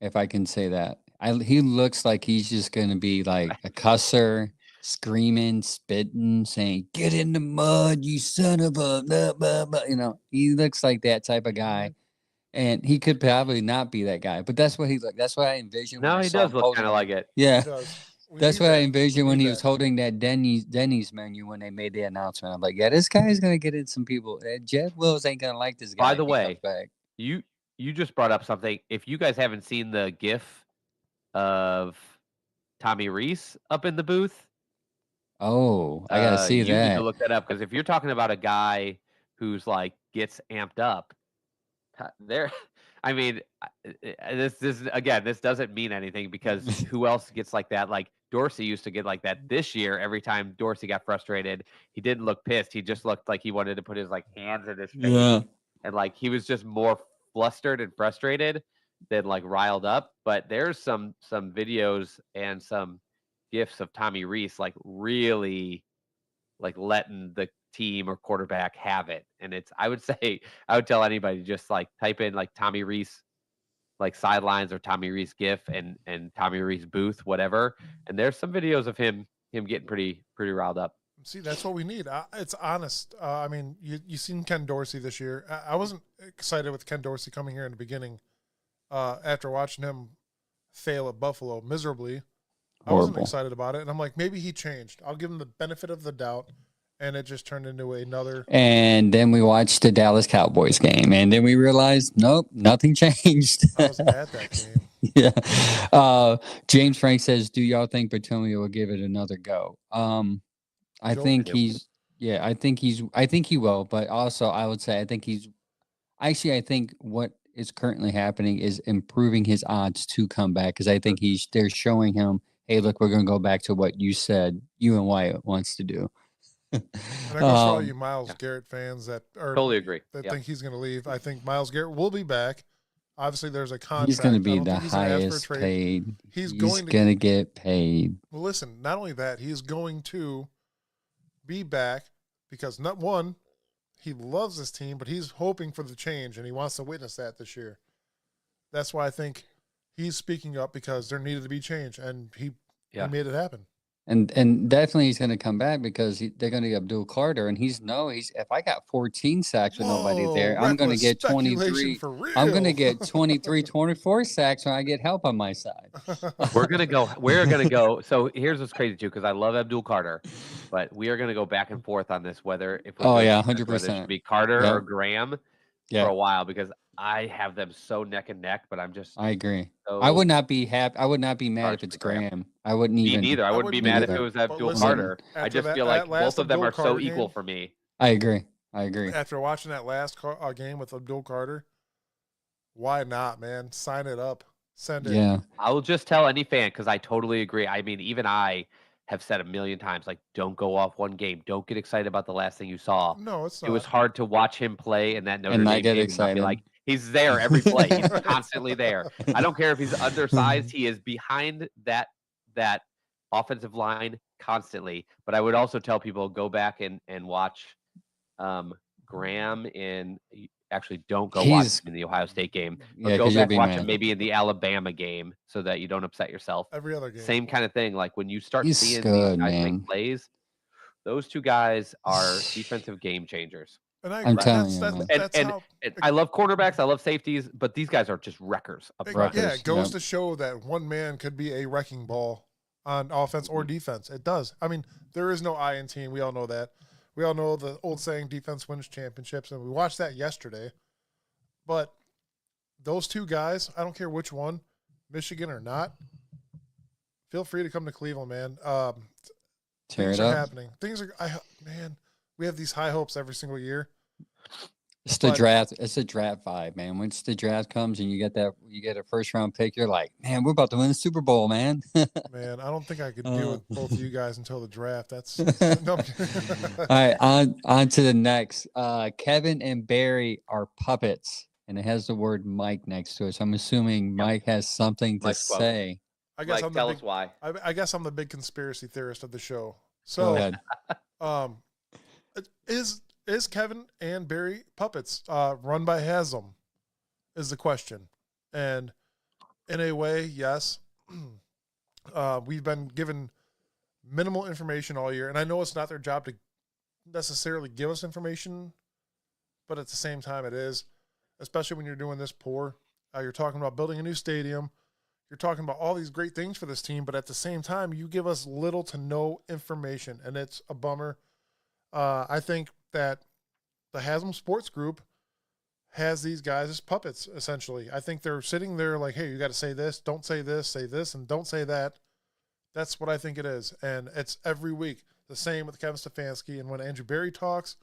if I can say that. He looks like he's just gonna be like a cusser, screaming, spitting, saying, "Get in the mud, you son of a blah, blah, blah." You know, he looks like that type of guy. And he could probably not be that guy, but that's what he looked. That's what I envisioned. No, he does look kind of like it. Yeah, He does. We that's need what I that. envisioned We when need he was that. holding that Denny's menu when they made the announcement. I'm like, yeah, this guy's gonna get in some people. Jed Wills ain't gonna like this guy. By the if he comes way, back. You just brought up something. If you guys haven't seen the GIF of Tommy Reese up in the booth, Oh, I gotta see you need that. to look that up because if you're talking about a guy who's like gets amped up, there. I mean, this doesn't mean anything because who else gets like that? Like Dorsey used to get like that this year. Every time Dorsey got frustrated, he didn't look pissed. He just looked like he wanted to put his like hands in his face. Yeah. And like he was just more flustered and frustrated than like riled up. But there's some videos and some gifs of Tommy Reese like really like letting the team or quarterback have it. And I would tell anybody just like type in like Tommy Reese like sidelines or Tommy Reese gif and Tommy Reese booth, whatever. And there's some videos of him getting pretty riled up. See, that's what we need. It's honest. I mean, you seen Ken Dorsey this year. I wasn't excited with Ken Dorsey coming here in the beginning. After watching him fail at Buffalo miserably, I wasn't Horrible. excited about it. And I'm like, maybe he changed. I'll give him the benefit of the doubt. And it just turned into another. And then we watched the Dallas Cowboys game, and then we realized, nope, nothing changed. I was at that game. Yeah. James Frank says, "Do y'all think Batonio will give it another go?" I Joe- think Yep. I think he will, but also I would say I think what is currently happening is improving his odds to come back because I think they're showing him, hey, look, we're gonna go back to what you said you and Wyatt wants to do. And I go for all you Myles Garrett fans that are Totally agree. that Yep. think he's going to leave. I think Myles Garrett will be back. Obviously, there's a contract. He's going to be I don't the think he's gonna ask for a highest trade. paid. He's He's going to going to get paid. Well, listen, not only that, he's going to be back because not one, he loves his team, but he's hoping for the change and he wants to witness that this year. That's why I think he's speaking up because there needed to be change, and he made it happen. And definitely he's going to come back because they're going to get Abdul Carter, and he's if I got 14 sacks with nobody there, I'm going to reckless get speculation 23. For real. I'm going to get 23, 24 sacks when I get help on my side. We're gonna go. So here's what's crazy too, because I love Abdul Carter, but we are gonna go back and forth on this whether if Oh, yeah, whether it 100%. should be Carter Yep. or Graham for a while because I have them so neck and neck, but I'm just I agree. so I would not be happy. I would not be mad Harsh if it's with Graham. Graham. I wouldn't me even. neither. I wouldn't be mad if it was But Abdul listen, Carter. I after just that- feel like that last both of them Abdul are so Carter equal game- for me. I agree. I agree. After watching that last game with Abdul Carter, why not, man? Sign it up. Send it. Yeah. I will just tell any fan because I totally agree. I mean, even I have said a million times, like, don't go off one game. Don't get excited about the last thing you saw. No, it's not. It was hard to watch him play in that Notre And not Dame get game and not be excited. like, he's there every play. He's constantly there. I don't care if he's undersized. He is behind that offensive line constantly. But I would also tell people go back and watch Graham and actually don't go watch He's- him in the Ohio State game. But Yeah, go 'cause you'll back be watch mad. him maybe in the Alabama game so that you don't upset yourself. Every other game. Same kind of thing. Like when you start He's seeing good, these guys man. make plays, those two guys are defensive game changers. And I I'm agree. telling you, That's, man. that's And, how. and I love cornerbacks. I love safeties, but these guys are just wreckers up front. Yeah, Wreckers, it goes yep. to show that one man could be a wrecking ball on offense or defense. It does. I mean, there is no I in team. We all know that. We all know the old saying, defense wins championships, and we watched that yesterday. But those two guys, I don't care which one, Michigan or not, feel free to come to Cleveland, man. Tear Things it are up. happening. Man, we have these high hopes every single year. It's the But- draft. It's the draft vibe, man. Once the draft comes and you get a first round pick, you're like, man, we're about to win the Super Bowl, man. Man, I don't think I could deal with both of you guys until the draft. That's no. All right, on to the next. Kevin and Barry are puppets, and it has the word Mike next to it. So I'm assuming Mike has something to Mike's quote. say. I guess Like, I'm the tell big, us why. I guess I'm the big conspiracy theorist of the show. Go So, ahead. is Kevin and Barry puppets run by Haslam? Is the question, and in a way, yes. We've been given minimal information all year, and I know it's not their job to necessarily give us information, but at the same time, it is, especially when you're doing this poor. You're talking about building a new stadium. You're talking about all these great things for this team, but at the same time, you give us little to no information, and it's a bummer. I think that the Haslam Sports Group has these guys as puppets, essentially. I think they're sitting there like, hey, you got to say this, don't say this, and don't say that. That's what I think it is, and it's every week. The same with Kevin Stefanski, and when Andrew Barry talks,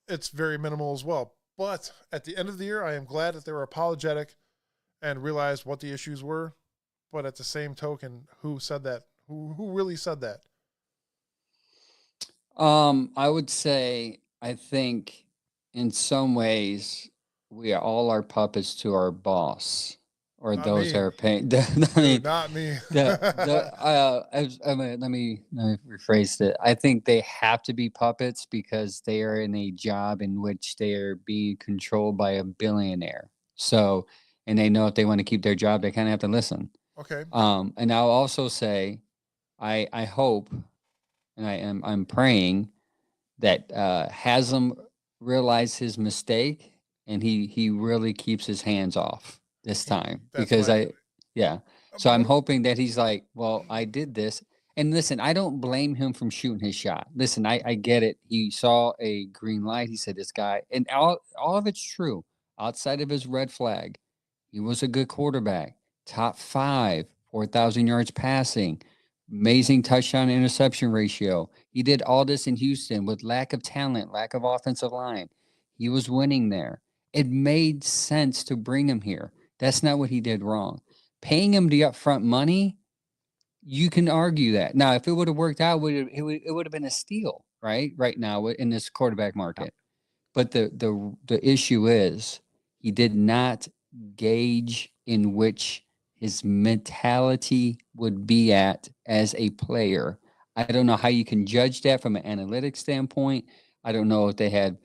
it's very minimal as well. But at the end of the year, I am glad that they were apologetic and realized what the issues were. But at the same token, who said that? Who really said that? I would say I think in some ways we all are puppets to our boss or Not those me. that are paying. I Dude, mean, not me. let me rephrase it. I think they have to be puppets because they are in a job in which they are being controlled by a billionaire. So, and they know if they want to keep their job, they kind of have to listen. Okay. And I'll also say, I hope, and I'm praying that Haslam realized his mistake and he really keeps his hands off this time That's because my- yeah. So I'm hoping that he's like, well, I did this. And listen, I don't blame him from shooting his shot. Listen, I get it. He saw a green light. He said, this guy, and all of it's true. Outside of his red flag, he was a good quarterback. Top 5, 4,000 yards passing, amazing touchdown interception ratio. He did all this in Houston with lack of talent, lack of offensive line. He was winning there. It made sense to bring him here. That's not what he did wrong. Paying him the upfront money, you can argue that. Now, if it would have worked out, it would have been a steal, right? Right now in this quarterback market. But the issue is he did not gauge in which his mentality would be at as a player. I don't know how you can judge that from an analytics standpoint. I don't know if they had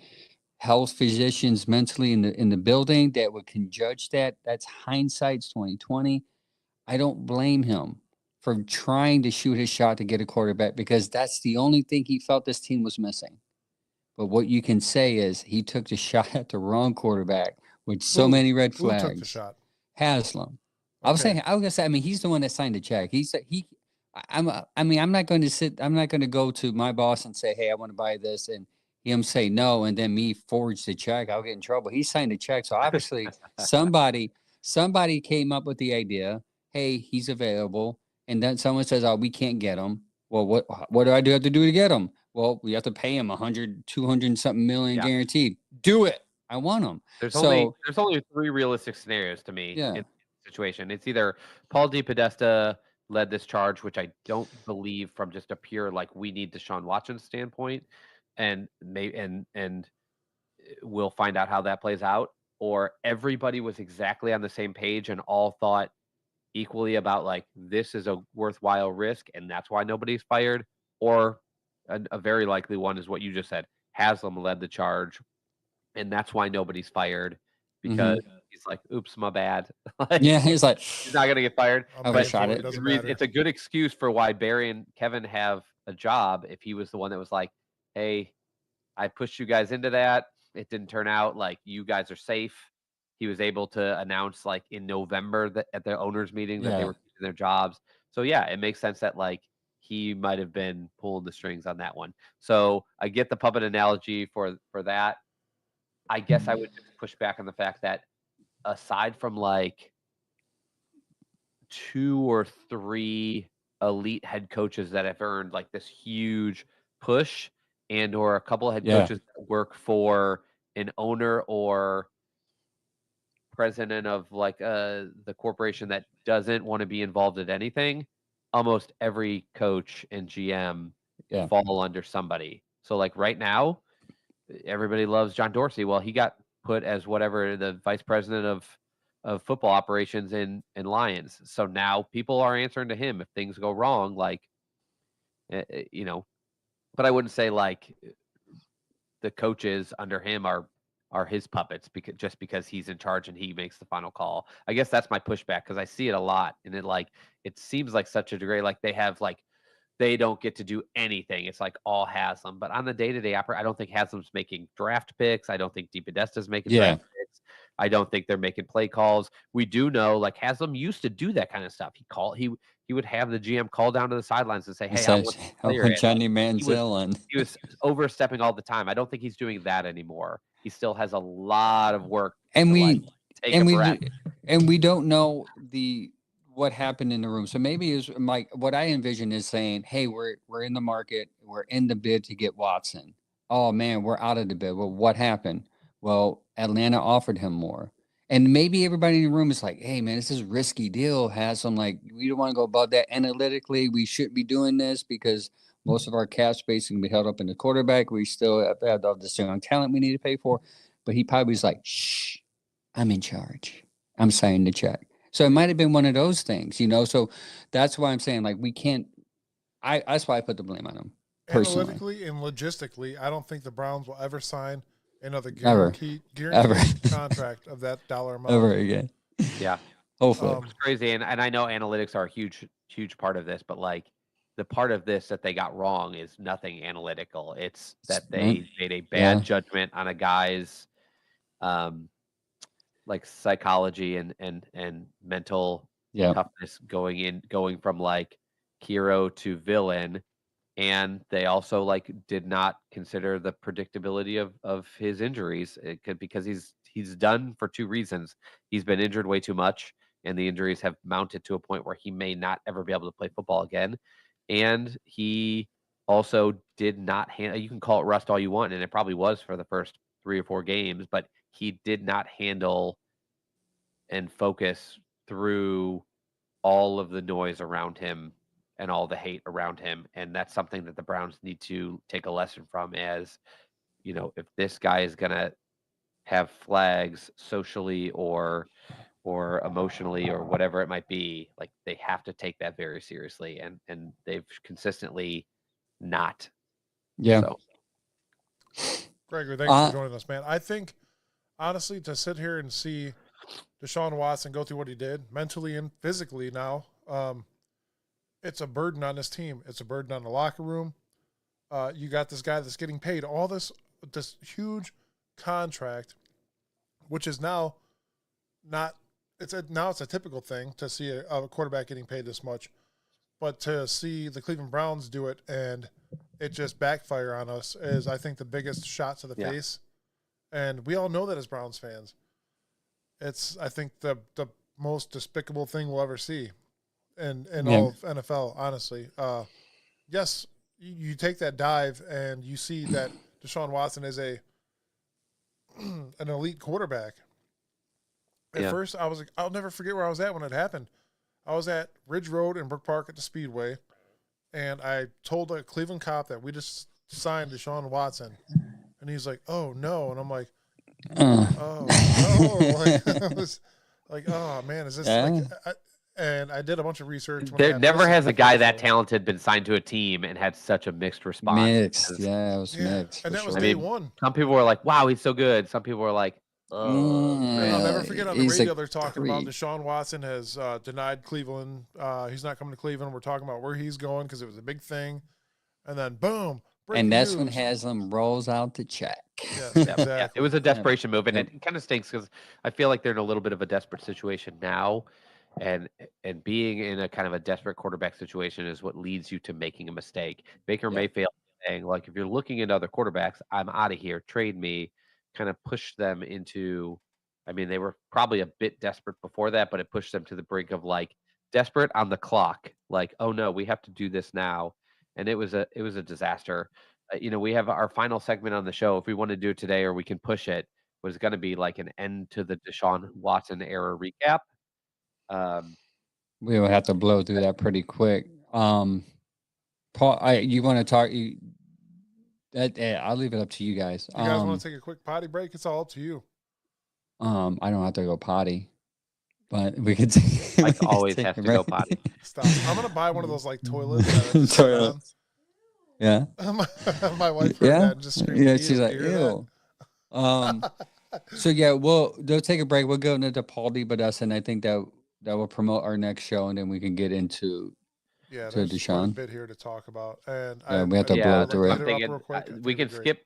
health physicians mentally in the building that can judge that. That's hindsight's 2020. I don't blame him for trying to shoot his shot to get a quarterback because that's the only thing he felt this team was missing. But what you can say is he took the shot at the wrong quarterback with so Who- many red Who flags. took the shot? Haslam. I was gonna say. I mean, he's the one that signed the check. I'm not going to go to my boss and say, hey, I want to buy this, and him say no, and then me forge the check. I'll get in trouble. He signed the check, so obviously somebody came up with the idea. Hey, he's available, and then someone says, oh, we can't get him. Well, what do I have to do to get him? Well, we have to pay him 100, 200 something million Yeah. guaranteed. Do it. I want him. There's So- only 3 realistic scenarios to me Yeah. in this situation. It's either Paul DePodesta led this charge, which I don't believe from just a pure like we need Deshaun Watson standpoint, and we'll find out how that plays out. Or everybody was exactly on the same page and all thought equally about like this is a worthwhile risk, and that's why nobody's fired. Or a very likely one is what you just said. Haslam led the charge, and that's why nobody's fired because he's like, "Oops, my bad." Like, Yeah, he's like, he's not gonna get fired. I'm But paying for it. Doesn't matter. It's a good excuse for why Barry and Kevin have a job. If he was the one that was like, "Hey, I pushed you guys into that. It didn't turn out. Like, you guys are safe. He was able to announce like in November that at their owners meeting that they Yeah. were keeping their jobs. So yeah, it makes sense that like he might have been pulling the strings on that one. So I get the puppet analogy for that. I guess I would just push back on the fact that aside from like 2 or 3 elite head coaches that have earned like this huge push, and or a couple of head Yeah. coaches that work for an owner or president of like the corporation that doesn't want to be involved in anything, almost every coach and GM Yeah. fall under somebody. So like right now, everybody loves John Dorsey. Well, he got put as whatever the vice president of football operations in Lions. So now people are answering to him if things go wrong. Like, you know, but I wouldn't say like the coaches under him are his puppets because he's in charge and he makes the final call. I guess that's my pushback because I see it a lot, and it seems like such a degree like they have like they don't get to do anything. It's like all Haslam, but on the day-to-day I don't think Haslam's making draft picks. I don't think DePodesta's making Yeah. draft picks. I don't think they're making play calls. We do know like Haslam used to do that kind of stuff. He would have the GM call down to the sidelines and say, "Hey, I want this I player want in." Johnny He Manziel and he was overstepping all the time. I don't think he's doing that anymore. He still has a lot of work and to we like take and a we breath. and we don't know what happened in the room. So maybe is Mike. What I envision is saying, "Hey, we're in the market. We're in the bid to get Watson. Oh man, we're out of the bid. Well, what happened? Well, Atlanta offered him more." And maybe everybody in the room is like, "Hey, man, this is a risky deal." Has some like, we don't want to go above that analytically. We shouldn't be doing this because most of our cap space can be held up in the quarterback. We still have all this young talent we need to pay for. But he probably was like, "Shh, I'm in charge. I'm signing the check." So it might have been one of those things, you know. So that's why I'm saying like we can't. That's why I put the blame on him personally. Analytically and logistically, I don't think the Browns will ever sign another Ever. guaranteed contract of that dollar amount. Ever again. Yeah. Hopefully. It's crazy, and I know analytics are a huge part of this, but like the part of this that they got wrong is nothing analytical. It's that they made a bad judgment on a guy's like psychology and mental toughness going from like hero to villain, and they also like did not consider the predictability of his injuries. It could because he's done for 2 reasons. He's been injured way too much, and the injuries have mounted to a point where he may not ever be able to play football again. And he also did not handle. You can call it rust all you want, and it probably was for the first 3 or 4 games, but he did not handle and focus through all of the noise around him and all the hate around him. And that's something that the Browns need to take a lesson from as, you know, if this guy is going to have flags socially or emotionally or whatever it might be, like they have to take that very seriously. And they've consistently not. Yeah. So. Gregory, thanks for joining us, man. I think, honestly, to sit here and see Deshaun Watson go through what he did mentally and physically now, it's a burden on this team. It's a burden on the locker room. You got this guy that's getting paid all this huge contract, which is now not – it's a typical thing to see a quarterback getting paid this much. But to see the Cleveland Browns do it and it just backfire on us is, I think, the biggest shot to the face. And we all know that as Browns fans. It's, I think, the most despicable thing we'll ever see in all of NFL, honestly. Yes, you take that dive and you see that Deshaun Watson is an elite quarterback. At first, I was like, I'll never forget where I was at when it happened. I was at Ridge Road in Brook Park at the Speedway, and I told a Cleveland cop that we just signed Deshaun Watson. And he's like, "Oh, no." And I'm like, "Oh, no." Like, I was like, "Oh, man, is this like and I did a bunch of research. There never has a guy that talented been signed to a team and had such a mixed response. Mixed. Yeah, it was mixed. And that was day one. Some people were like, "Wow, he's so good." Some people were like, "Oh." And I'll never forget on the radio they're talking about Deshaun Watson has denied Cleveland. He's not coming to Cleveland. We're talking about where he's going because it was a big thing. And then, boom, Breaking that's when news. Haslam rolls out the check. Yes, Yeah, exactly. yeah, it was a desperation move, and Yep. it kind of stinks because I feel like they're in a little bit of a desperate situation now, and being in a kind of a desperate quarterback situation is what leads you to making a mistake. Baker Yep. Mayfield saying, like, if you're looking at other quarterbacks, I'm out of here, trade me, kind of pushed them into. I mean, they were probably a bit desperate before that, but it pushed them to the brink of like desperate on the clock. Like, oh no, we have to do this now, and it was a disaster. We have our final segment on the show. If we want to do it today or we can push it, was going to be like an end to the Deshaun Watson era recap. We will have to blow through that pretty quick. Paul, you want to talk? I'll leave it up to you guys. You guys want to take a quick potty break? It's all up to you. I don't have to go potty, but we could. Mike always has to go potty. Stop. I'm gonna buy one of those like toilets. That I just sit on. Toilets. Yeah. My wife heard Yeah. that and just screamed. Yeah. "Ew, She's like, do you hear ew. So yeah, they'll take a break. We'll go into Paul D. Badessa, and I think that will promote our next show, and then we can get into. Yeah, to there's quite a Deshaun. bit here to talk about, and Yeah, we have to blow Yeah, through I'm it. Up thinking real quick. I think we it'd can be great. skip.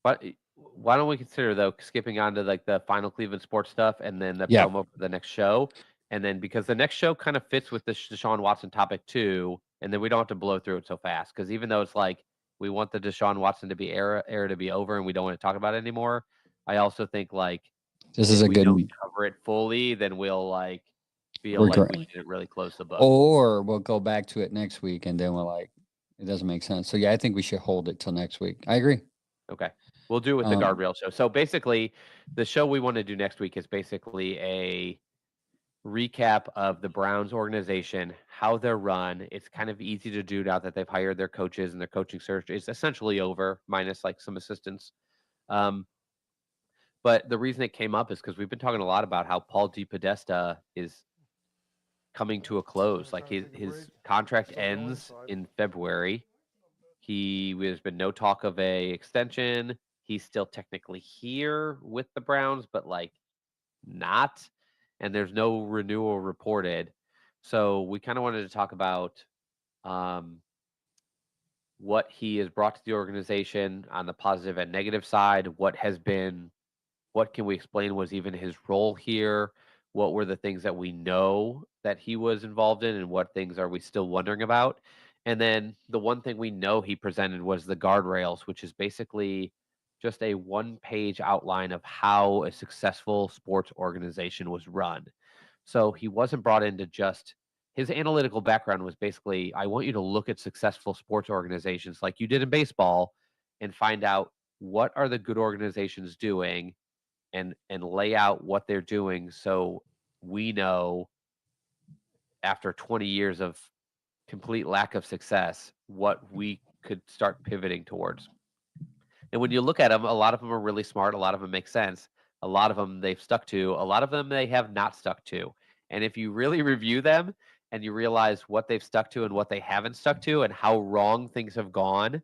But why don't we consider though skipping on to like the final Cleveland sports stuff and then the Yeah. promo for the next show, and then because the next show kind of fits with the Deshaun Watson topic too, and then we don't have to blow through it so fast because even though it's like we want the Deshaun Watson to be era to be over and we don't want to talk about it anymore, I also think like This if is a we good. don't cover it fully, then we'll like feel like Regret. we didn't really close the book. Or we'll go back to it next week, and then we're like, it doesn't make sense. So yeah, I think we should hold it till next week. I agree. Okay. We'll do it with the Um, guardrail show. So basically, the show we want to do next week is basically a recap of the Browns organization, how they're run. It's kind of easy to do now that they've hired their coaches and their coaching search is essentially over, minus like some assistants. But the reason it came up is because we've been talking a lot about how Paul DePodesta is coming to a close. Like his contract ends in February. There's been no talk of a extension. He's still technically here with the Browns, but like not. And there's no renewal reported. So we kind of wanted to talk about what he has brought to the organization on the positive and negative side. What can we explain was even his role here? What were the things that we know that he was involved in, and what things are we still wondering about? And then the one thing we know he presented was the guardrails, which is basically just a one-page outline of how a successful sports organization was run. So he wasn't brought in to just his analytical background was basically, I want you to look at successful sports organizations like you did in baseball and find out what are the good organizations doing and lay out what they're doing so we know after 20 years of complete lack of success what we could start pivoting towards. And when you look at them, a lot of them are really smart, a lot of them make sense, a lot of them they've stuck to, a lot of them they have not stuck to. And if you really review them and you realize what they've stuck to and what they haven't stuck to and how wrong things have gone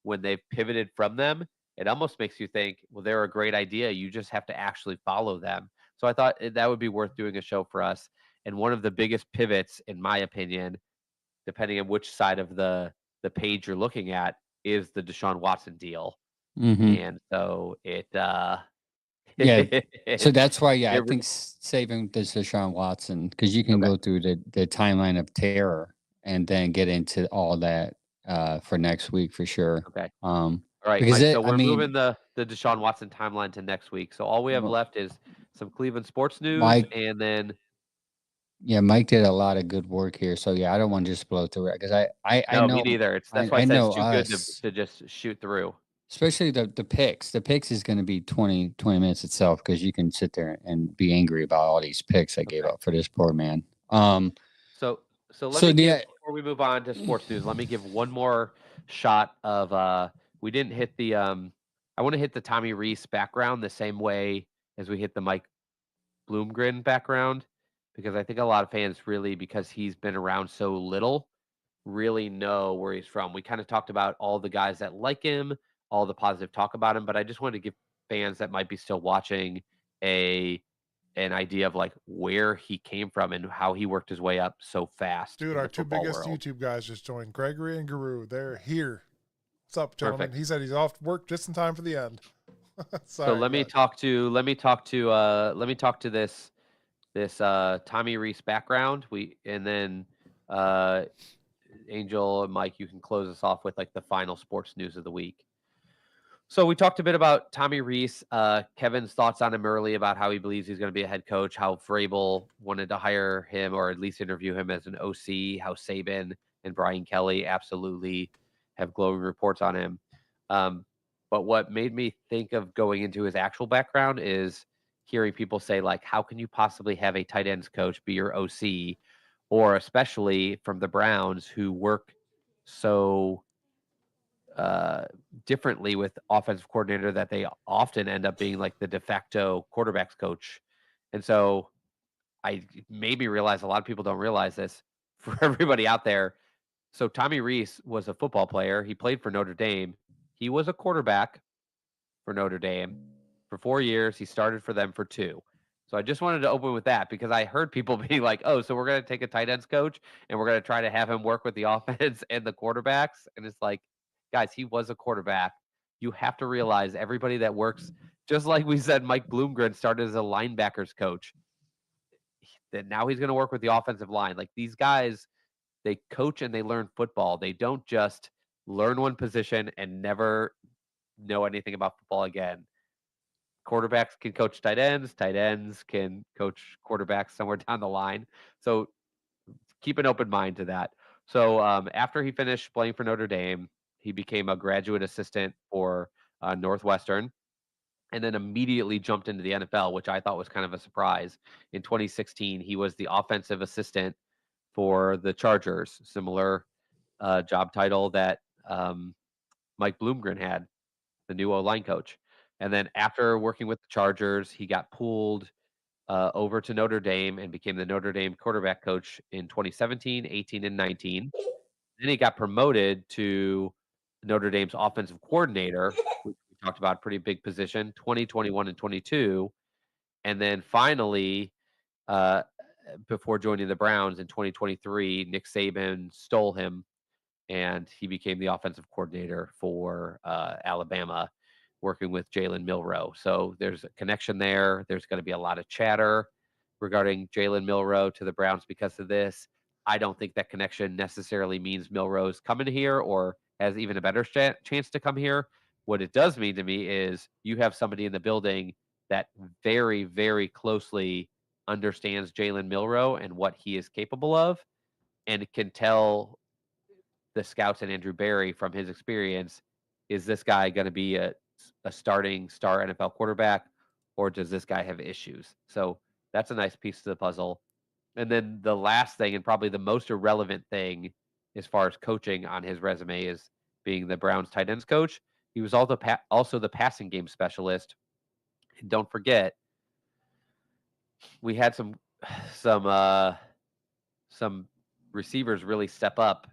when they've pivoted from them, it almost makes you think, well, they're a great idea. You just have to actually follow them. So I thought that would be worth doing a show for us. And one of the biggest pivots, in my opinion, depending on which side of the page you're looking at, is the Deshaun Watson deal. mhm. And so it Yeah. So that's why, yeah, I it re- think saving the Deshaun Watson, because you can Okay. go through the timeline of terror and then get into all that for next week for sure. okay. Um, All right, because Mike. it, So I we're mean, moving the Deshaun Watson timeline to next week. So all we have Well, left is some Cleveland sports news, Mike- and then yeah, Mike did a lot of good work here. So yeah, I don't want to just blow through it because I no, know me neither. That's I- why I I said know it's too good us. to just shoot through. Especially the picks. The picks is going to be 20 minutes itself because you can sit there and be angry about all these picks I gave Okay. up for this poor man. So let So me give, yeah. before we move on to sports news, let me give one more shot of we didn't hit the I want to hit the Tommy Reese background the same way as we hit the Mike Bloomgren background, because I think a lot of fans really, because he's been around so little, really know where he's from. We kind of talked about all the guys that like him, all the positive talk about him, but I just wanted to give fans that might be still watching an idea of like where he came from and how he worked his way up so fast. Dude, in our the two football biggest world. YouTube guys just joined. Gregory and Guru. They're here. What's up, gentlemen? Perfect. He said he's off work just in time for the end. So let me talk to this Tommy Reese background. And then Angel and Mike, you can close us off with like the final sports news of the week. So we talked a bit about Tommy Reese. Kevin's thoughts on him early about how he believes he's going to be a head coach, how Vrabel wanted to hire him or at least interview him as an OC, how Saban and Brian Kelly absolutely have glowing reports on him. But what made me think of going into his actual background is hearing people say, like, how can you possibly have a tight ends coach be your OC? Or especially from the Browns who work so differently with offensive coordinator that they often end up being like the de facto quarterbacks coach. And so I maybe realize a lot of people don't realize this for everybody out there. So Tommy Reese was a football player. He played for Notre Dame. He was a quarterback for Notre Dame for 4 years. He started for them for 2. So I just wanted to open with that because I heard people being like, oh, so we're going to take a tight ends coach and we're going to try to have him work with the offense and the quarterbacks. And it's like, guys, he was a quarterback. You have to realize everybody that works, just like we said, Mike Bloomgren started as a linebackers coach. That now he's going to work with the offensive line. Like these guys, they coach and they learn football. They don't just learn one position and never know anything about football again. Quarterbacks can coach tight ends can coach quarterbacks somewhere down the line. So keep an open mind to that. So after he finished playing for Notre Dame, he became a graduate assistant for Northwestern and then immediately jumped into the NFL, which I thought was kind of a surprise. In 2016, he was the offensive assistant for the Chargers, similar job title that Mike Bloomgren had, the new O-line coach. And then after working with the Chargers, he got pulled over to Notre Dame and became the Notre Dame quarterback coach in 2017, 18, and 19. Then he got promoted to Notre Dame's offensive coordinator, which we talked about, pretty big position, 2021 and 22. And then finally, uh, before joining the Browns in 2023, Nick Saban stole him and he became the offensive coordinator for Alabama, working with Jalen Milroe. So there's a connection there. There's going to be a lot of chatter regarding Jalen Milroe to the Browns because of this. I don't think that connection necessarily means Milroe's coming here or has even a better chance to come here. What it does mean to me is you have somebody in the building that very, very closely understands Jalen Milroe and what he is capable of and can tell the scouts and Andrew Berry from his experience, is this guy going to be a starting star NFL quarterback or does this guy have issues? So that's a nice piece to the puzzle. And then the last thing and probably the most irrelevant thing as far as coaching on his resume is being the Browns tight ends coach. He was also the passing game specialist. And don't forget, we had some receivers really step up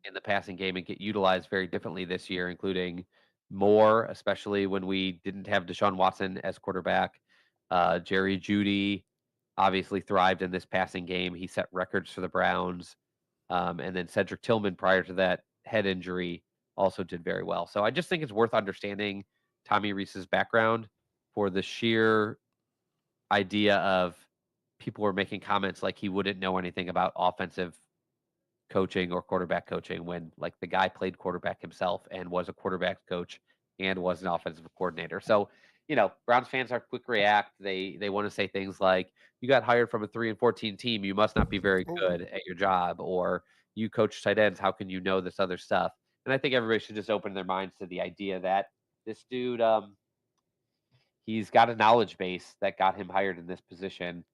in the passing game and get utilized very differently this year, including Moore, especially when we didn't have Deshaun Watson as quarterback. Jerry Jeudy obviously thrived in this passing game. He set records for the Browns. And then Cedric Tillman, prior to that head injury, also did very well. So I just think it's worth understanding Tommy Reese's background for the sheer idea of people were making comments like he wouldn't know anything about offensive coaching or quarterback coaching when like the guy played quarterback himself and was a quarterback coach and was an offensive coordinator. So, Browns fans are quick react. They want to say things like, you got hired from a 3-14 team, you must not be very good at your job, or you coach tight ends, how can you know this other stuff? And I think everybody should just open their minds to the idea that this dude he's got a knowledge base that got him hired in this position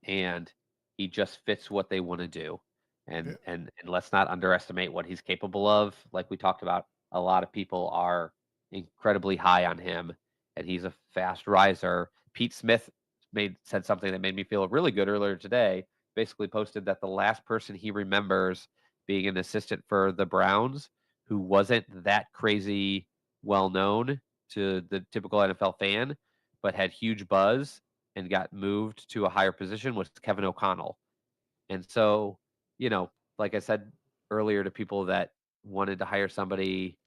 and he just fits what they want to do. And let's not underestimate what he's capable of. Like we talked about, a lot of people are incredibly high on him, and he's a fast riser. Pete Smith said something that made me feel really good earlier today. Basically posted that the last person he remembers being an assistant for the Browns who wasn't that crazy well known to the typical NFL fan, but had huge buzz and got moved to a higher position was Kevin O'Connell. And so, like I said earlier to people that wanted to hire somebody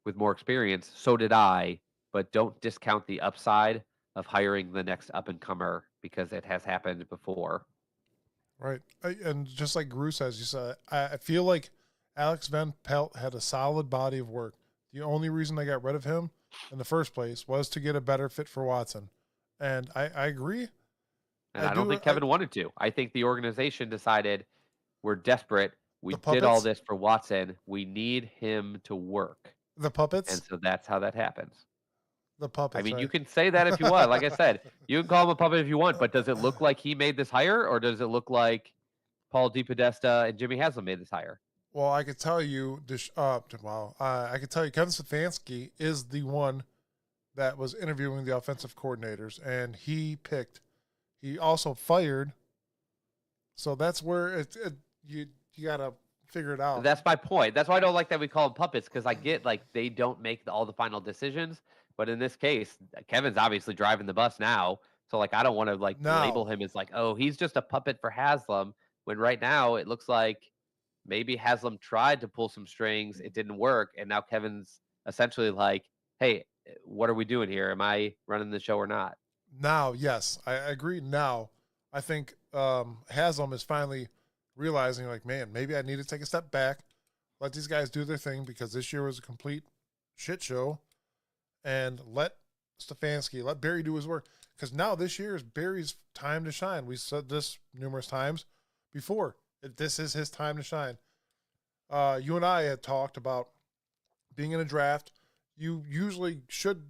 with more experience. So did I, but don't discount the upside of hiring the next up and comer because it has happened before. Right. And just like Gru says, you said, I feel like Alex Van Pelt had a solid body of work. The only reason they got rid of him in the first place was to get a better fit for Watson. And I agree. And I don't think Kevin wanted to. I think the organization decided we're desperate. We did all this for Watson. We need him to work. The puppets? And so that's how that happens. The puppets. I mean, right? you can say that if you want. Like I said, you can call him a puppet if you want, but does it look like he made this hire, or does it look like Paul DePodesta and Jimmy Haslam made this hire? Well, I could tell you this. I could tell you Kevin Stefanski is the one that was interviewing the offensive coordinators, and he also fired. So that's where you gotta figure it out. That's my point. That's why I don't like that we call them puppets, because I get like they don't make all the final decisions. But in this case, Kevin's obviously driving the bus now. So like I don't want to label him as like, oh, he's just a puppet for Haslam. When right now it looks like maybe Haslam tried to pull some strings, it didn't work, and now Kevin's essentially like, hey, what are we doing here? Am I running the show or not? Now, yes, I agree. Now, I think Haslam is finally realizing, like, man, maybe I need to take a step back, let these guys do their thing, because this year was a complete shit show, and let Stefanski, let Barry do his work, because now this year is Barry's time to shine. We said this numerous times before. This is his time to shine. You and I had talked about being in a draft. You usually should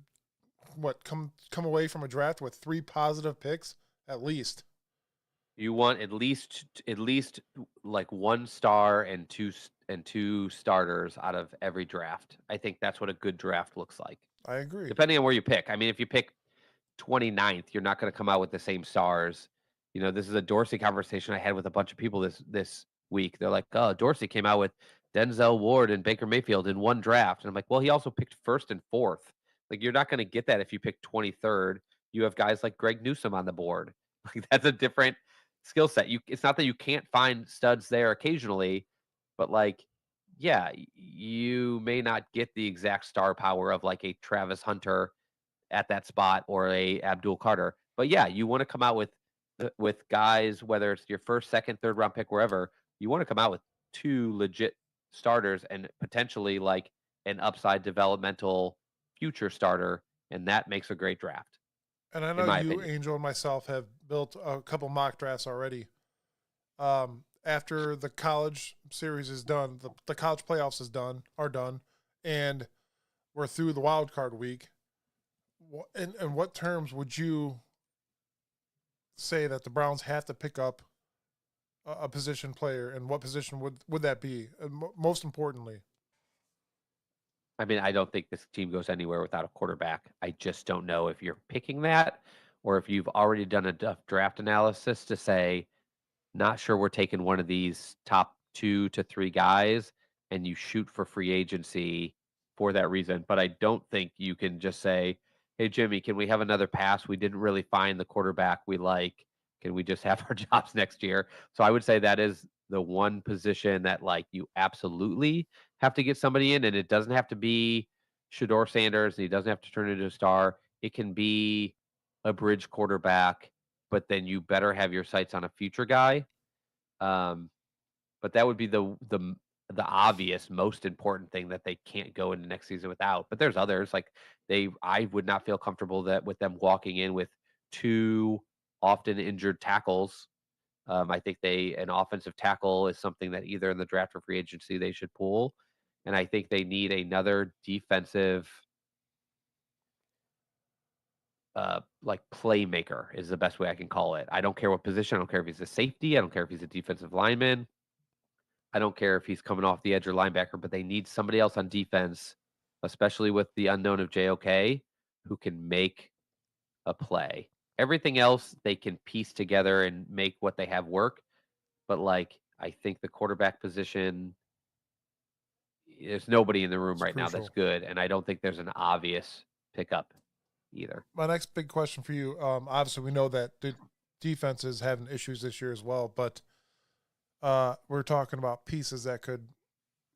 come away from a draft with 3 positive picks at least. You want at least like 1 star and two starters out of every draft. I think that's what a good draft looks like. I agree. Depending on where you pick. I mean, if you pick 29th, you're not going to come out with the same stars. You know, this is a Dorsey conversation I had with a bunch of people this week. They're like, oh, Dorsey came out with Denzel Ward and Baker Mayfield in 1 draft. And I'm like, well, he also picked 1st and 4th. Like, you're not going to get that if you pick 23rd. You have guys like Greg Newsome on the board. Like, that's a different skill set. It's not that you can't find studs there occasionally, but like, yeah, you may not get the exact star power of like a Travis Hunter at that spot or a Abdul Carter. But yeah, you want to come out with guys, whether it's your 1st, 2nd, 3rd round pick, wherever, you want to come out with 2 legit starters and potentially like an upside developmental future starter, and that makes a great draft. And I know you, opinion. Angel, and myself have built a couple mock drafts already. After the college series is done, the college playoffs are done, and we're through the wild card week. In what terms would you say that the Browns have to pick up a position player, and what position would that be? Most importantly, I mean, I don't think this team goes anywhere without a quarterback. I just don't know if you're picking that or if you've already done a draft analysis to say, not sure we're taking one of these top 2 to 3 guys, and you shoot for free agency for that reason. But I don't think you can just say, hey, Jimmy, can we have another pass? We didn't really find the quarterback we like. Can we just have our jobs next year? So I would say that is the one position that like you absolutely have to get somebody in, and it doesn't have to be Shedeur Sanders, and he doesn't have to turn into a star. It can be a bridge quarterback, but then you better have your sights on a future guy. But that would be the obvious most important thing that they can't go into next season without. But there's others like I would not feel comfortable that with them walking in with 2 often injured tackles. I think an offensive tackle is something that either in the draft or free agency they should pull. And I think they need another defensive like playmaker is the best way I can call it. I don't care what position. I don't care if he's a safety. I don't care if he's a defensive lineman. I don't care if he's coming off the edge or linebacker, but they need somebody else on defense, especially with the unknown of JOK, who can make a play. Everything else they can piece together and make what they have work. But like, I think the quarterback position, there's nobody in the room right now that's good. And I don't think there's an obvious pickup either. My next big question for you, obviously we know that the defense is having issues this year as well, but we're talking about pieces that could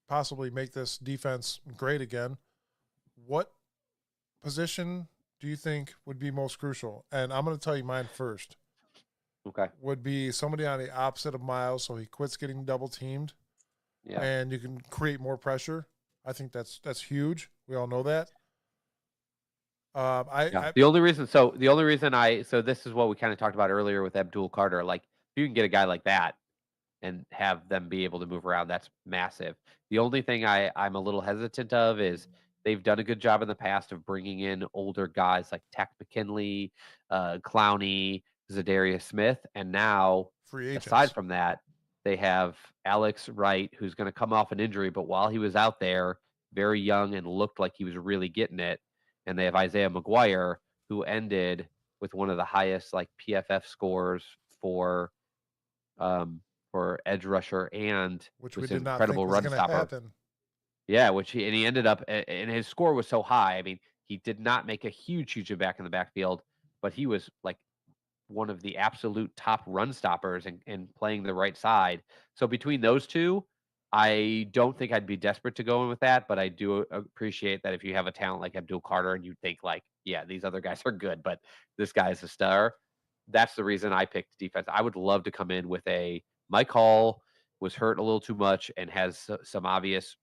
possibly make this defense great again. what position do you think would be most crucial? And I'm going to tell you mine first. Okay. Would be somebody on the opposite of Miles, so he quits getting double teamed, Yeah. and you can create more pressure. I think that's huge. We all know that. Yeah. The only reason this is what we kind of talked about earlier with Abdul Carter. Like, if you can get a guy like that and have them be able to move around, that's massive. The only thing I'm a little hesitant of is they've done a good job in the past of bringing in older guys like Tech McKinley, Clowney, Zadarius Smith, and now free agents. aside from that, they have Alex Wright, who's going to come off an injury, but while he was out there, very young and looked like he was really getting it. And they have Isaiah McGuire, who ended with one of the highest like PFF scores for edge rusher and which was we an did not incredible think was run going to stopper. happen. Yeah, he ended up, and his score was so high. I mean, he did not make a huge impact in the backfield, but he was like one of the absolute top run stoppers and playing the right side. So between those two, I don't think I'd be desperate to go in with that, but I do appreciate that if you have a talent like Abdul Carter and you think like, yeah, these other guys are good, but this guy's a star. That's the reason I picked defense. I would love to come in with a Mike Hall was hurt a little too much and has some obvious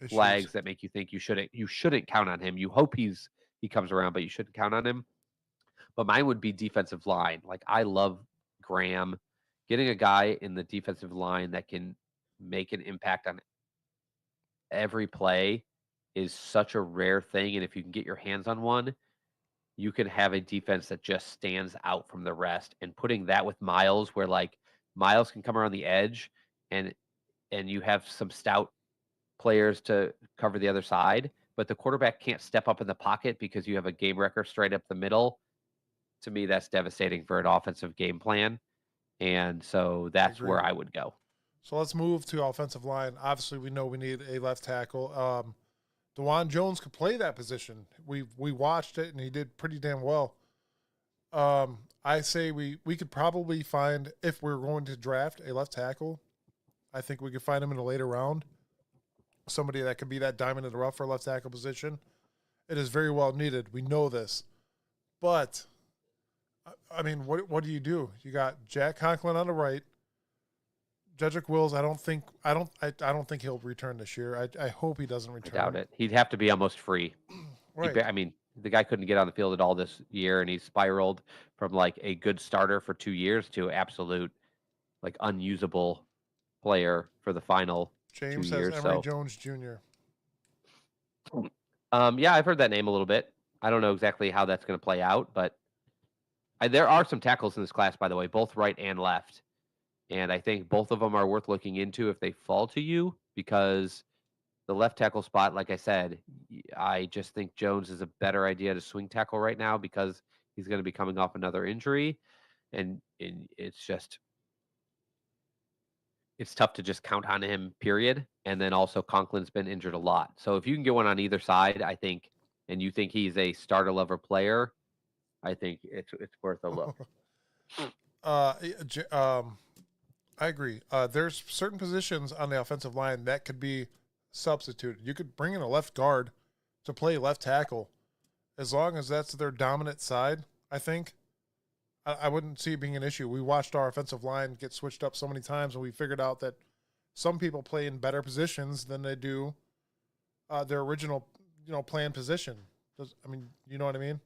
Issues. flags that make you think you shouldn't count on him. You hope he comes around, but you shouldn't count on him. But mine would be defensive line. Like, I love Graham. Getting a guy in the defensive line that can make an impact on every play is such a rare thing. And if you can get your hands on one, you can have a defense that just stands out from the rest. And putting that with Miles, where like Miles can come around the edge and you have some stout players to cover the other side, but the quarterback can't step up in the pocket because you have a game wrecker straight up the middle. To me, that's devastating for an offensive game plan. And so that's where I would go. So let's move to offensive line. Obviously, we know we need a left tackle. DeJuan Jones could play that position. We watched it, and he did pretty damn well. I say we could probably find, if we're going to draft a left tackle, I think we could find him in a later round. Somebody that could be that diamond in the rough for a left tackle position. It is very well needed. We know this. But, I mean, what do? You got Jack Conklin on the right. Jedrick Wills, I don't think he'll return this year. I hope he doesn't return. I doubt it. He'd have to be almost free. Right. I mean, the guy couldn't get on the field at all this year, and he spiraled from like a good starter for 2 years to absolute like unusable player for the final James 2 years. Says Emory Jones Jr. Yeah, I've heard that name a little bit. I don't know exactly how that's going to play out, but there are some tackles in this class, by the way, both right and left. And I think both of them are worth looking into if they fall to you, because the left tackle spot, like I said, I just think Jones is a better idea to swing tackle right now because he's going to be coming off another injury. And it's tough to just count on him, period. And then also Conklin's been injured a lot. So if you can get one on either side, I think, and you think he's a starter level player, I think it's worth a look. I agree. There's certain positions on the offensive line that could be substituted. You could bring in a left guard to play left tackle, as long as that's their dominant side. I think I wouldn't see it being an issue. We watched our offensive line get switched up so many times, and we figured out that some people play in better positions than they do their original, planned position. I mean, you know what I mean?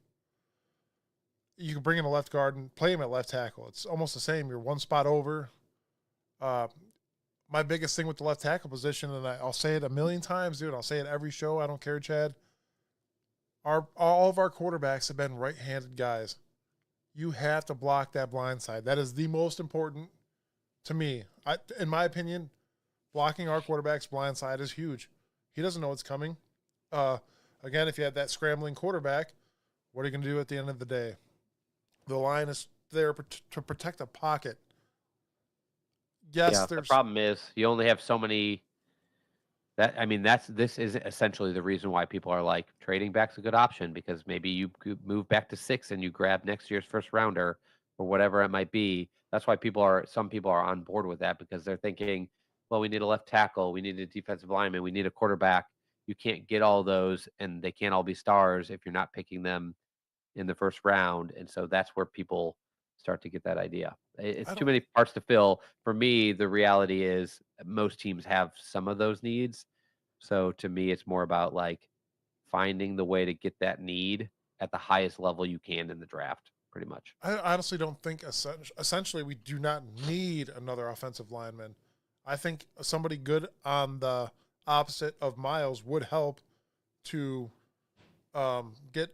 You can bring in a left guard and play him at left tackle. It's almost the same. You're one spot over. My biggest thing with the left tackle position, and I'll say it a million times, dude. I'll say it every show. I don't care, Chad. All of our quarterbacks have been right-handed guys. You have to block that blind side. That is the most important to me. In my opinion, blocking our quarterback's blind side is huge. He doesn't know what's coming. Again, if you have that scrambling quarterback, what are you going to do at the end of the day? The line is there to protect a pocket. Yes, the problem is you only have so many. This is essentially the reason why people are like, trading back's a good option, because maybe you could move back to 6 and you grab next year's first rounder or whatever it might be. That's why some people are on board with that, because they're thinking, well, we need a left tackle, we need a defensive lineman, we need a quarterback, you can't get all those, and they can't all be stars if you're not picking them in the first round. And so that's where people start to get that idea. It's I too don't. many parts to fill. For me, the reality is most teams have some of those needs. So to me, it's more about like finding the way to get that need at the highest level you can in the draft, pretty much. I honestly don't think essentially we do not need another offensive lineman. I think somebody good on the opposite of Miles would help to get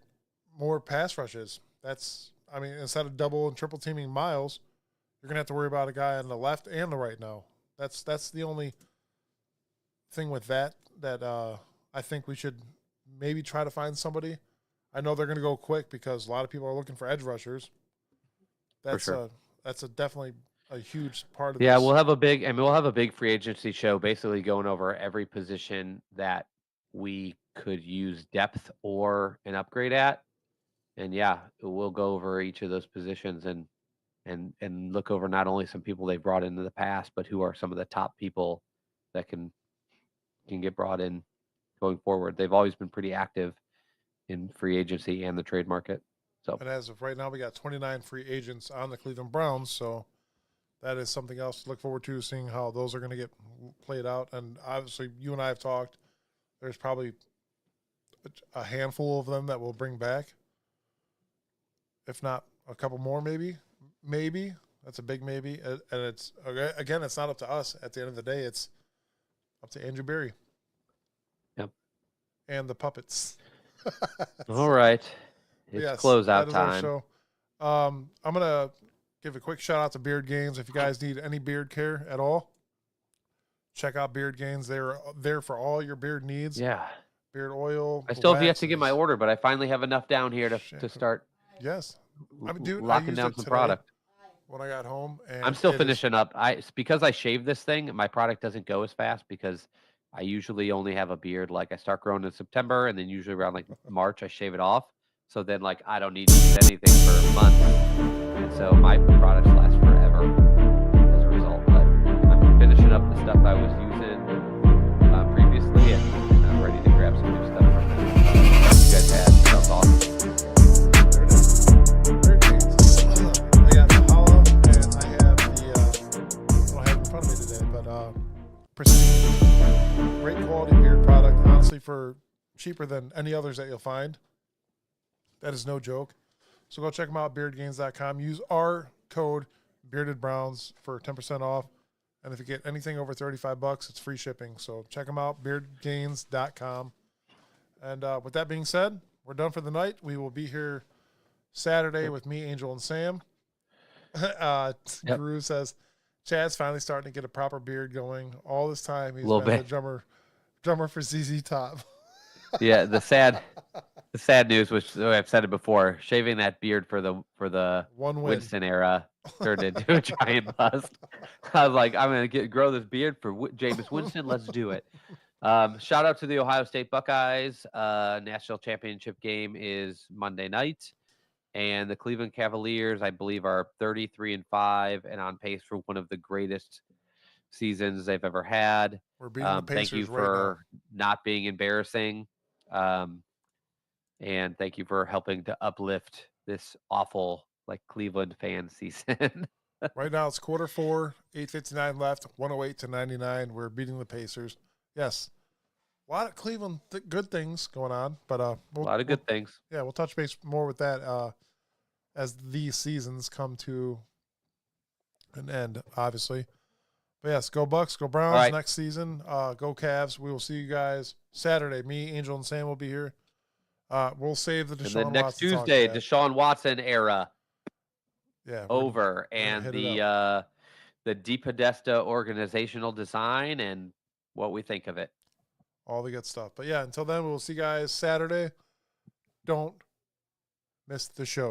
more pass rushes. I mean, instead of double and triple teaming Miles, you're gonna have to worry about a guy on the left and the right now. That's the only thing with that I think we should maybe try to find somebody. I know they're gonna go quick because a lot of people are looking for edge rushers. That's sure. that's definitely a huge part of Yeah, this. we'll have a big free agency show basically going over every position that we could use depth or an upgrade at. And yeah, we'll go over each of those positions and look over not only some people they've brought into the past, but who are some of the top people that can get brought in going forward. They've always been pretty active in free agency and the trade market. So And as of right now, we got 29 free agents on the Cleveland Browns, so that is something else to look forward to, seeing how those are going to get played out. And obviously, you and I have talked. There's probably a handful of them that we'll bring back, if not a couple more, maybe. Maybe that's a big maybe. And it's again, it's not up to us. At the end of the day, it's up to Andrew Berry. Yep. And the puppets. all right, it's Yes, closeout that is our time. show. I'm gonna give a quick shout out to Beard Gains. If you guys need any beard care at all, check out Beard Gains. They're there for all your beard needs. Yeah, Beard oil. I still have yet to get my waxes. order, but I finally have enough down here to Shampoo. start Yes, I mean, dude, I locking used down it some today product. when I got home, and I'm still it is- finishing up. It's because I shave this thing, my product doesn't go as fast because I usually only have a beard. Like I start growing in September, and then usually around like March I shave it off. So then like I don't need to use anything for months, and so my products last forever as a result. But I'm finishing up the stuff I was using previously, and I'm ready to grab some new stuff from it. You guys had sounds awesome. There it is. Beard Gains. I got the Hala, and I have the. I don't have it in front of me today, but Pristine. Great quality beard product. Honestly, for cheaper than any others that you'll find. That is no joke. So go check them out, beardgains.com. Use our code BeardedBrowns for 10% off. And if you get anything over $35, it's free shipping. So check them out, beardgains.com. And with that being said, we're done for the night. We will be here Saturday with me, Angel, and Sam. Guru says, Chad's finally starting to get a proper beard going. All this time he's Little been bit. the drummer for ZZ Top. Yeah, the sad news, which I've said it before, shaving that beard for the One win. Winston era turned into a giant bust. I was like, I'm gonna grow this beard for Jameis Winston. Let's do it. Shout out to the Ohio State Buckeyes. National championship game is Monday night, and the Cleveland Cavaliers, I believe, are 33-5 and on pace for one of the greatest seasons they've ever had. We're beating the Pacers Thank you right for not being embarrassing. And thank you for helping to uplift this awful like Cleveland fan season. now. Right now it's quarter 4, 8:59 left, 108-99. We're beating the Pacers. Yes, a lot of Cleveland good things going on, but A lot of good things. we'll touch base more with that as these seasons come to an end, obviously. But yes, go Bucks, go Browns right. next season. Go Cavs. We will see you guys Saturday. Me, Angel, and Sam will be here. We'll save the And Deshaun then next Watson talk Tuesday, for that. Deshaun Watson era Yeah, over, gonna and hit it the DePodesta organizational design and what we think of it. all the good stuff. But yeah, until then, we'll see you guys Saturday. Don't miss the show.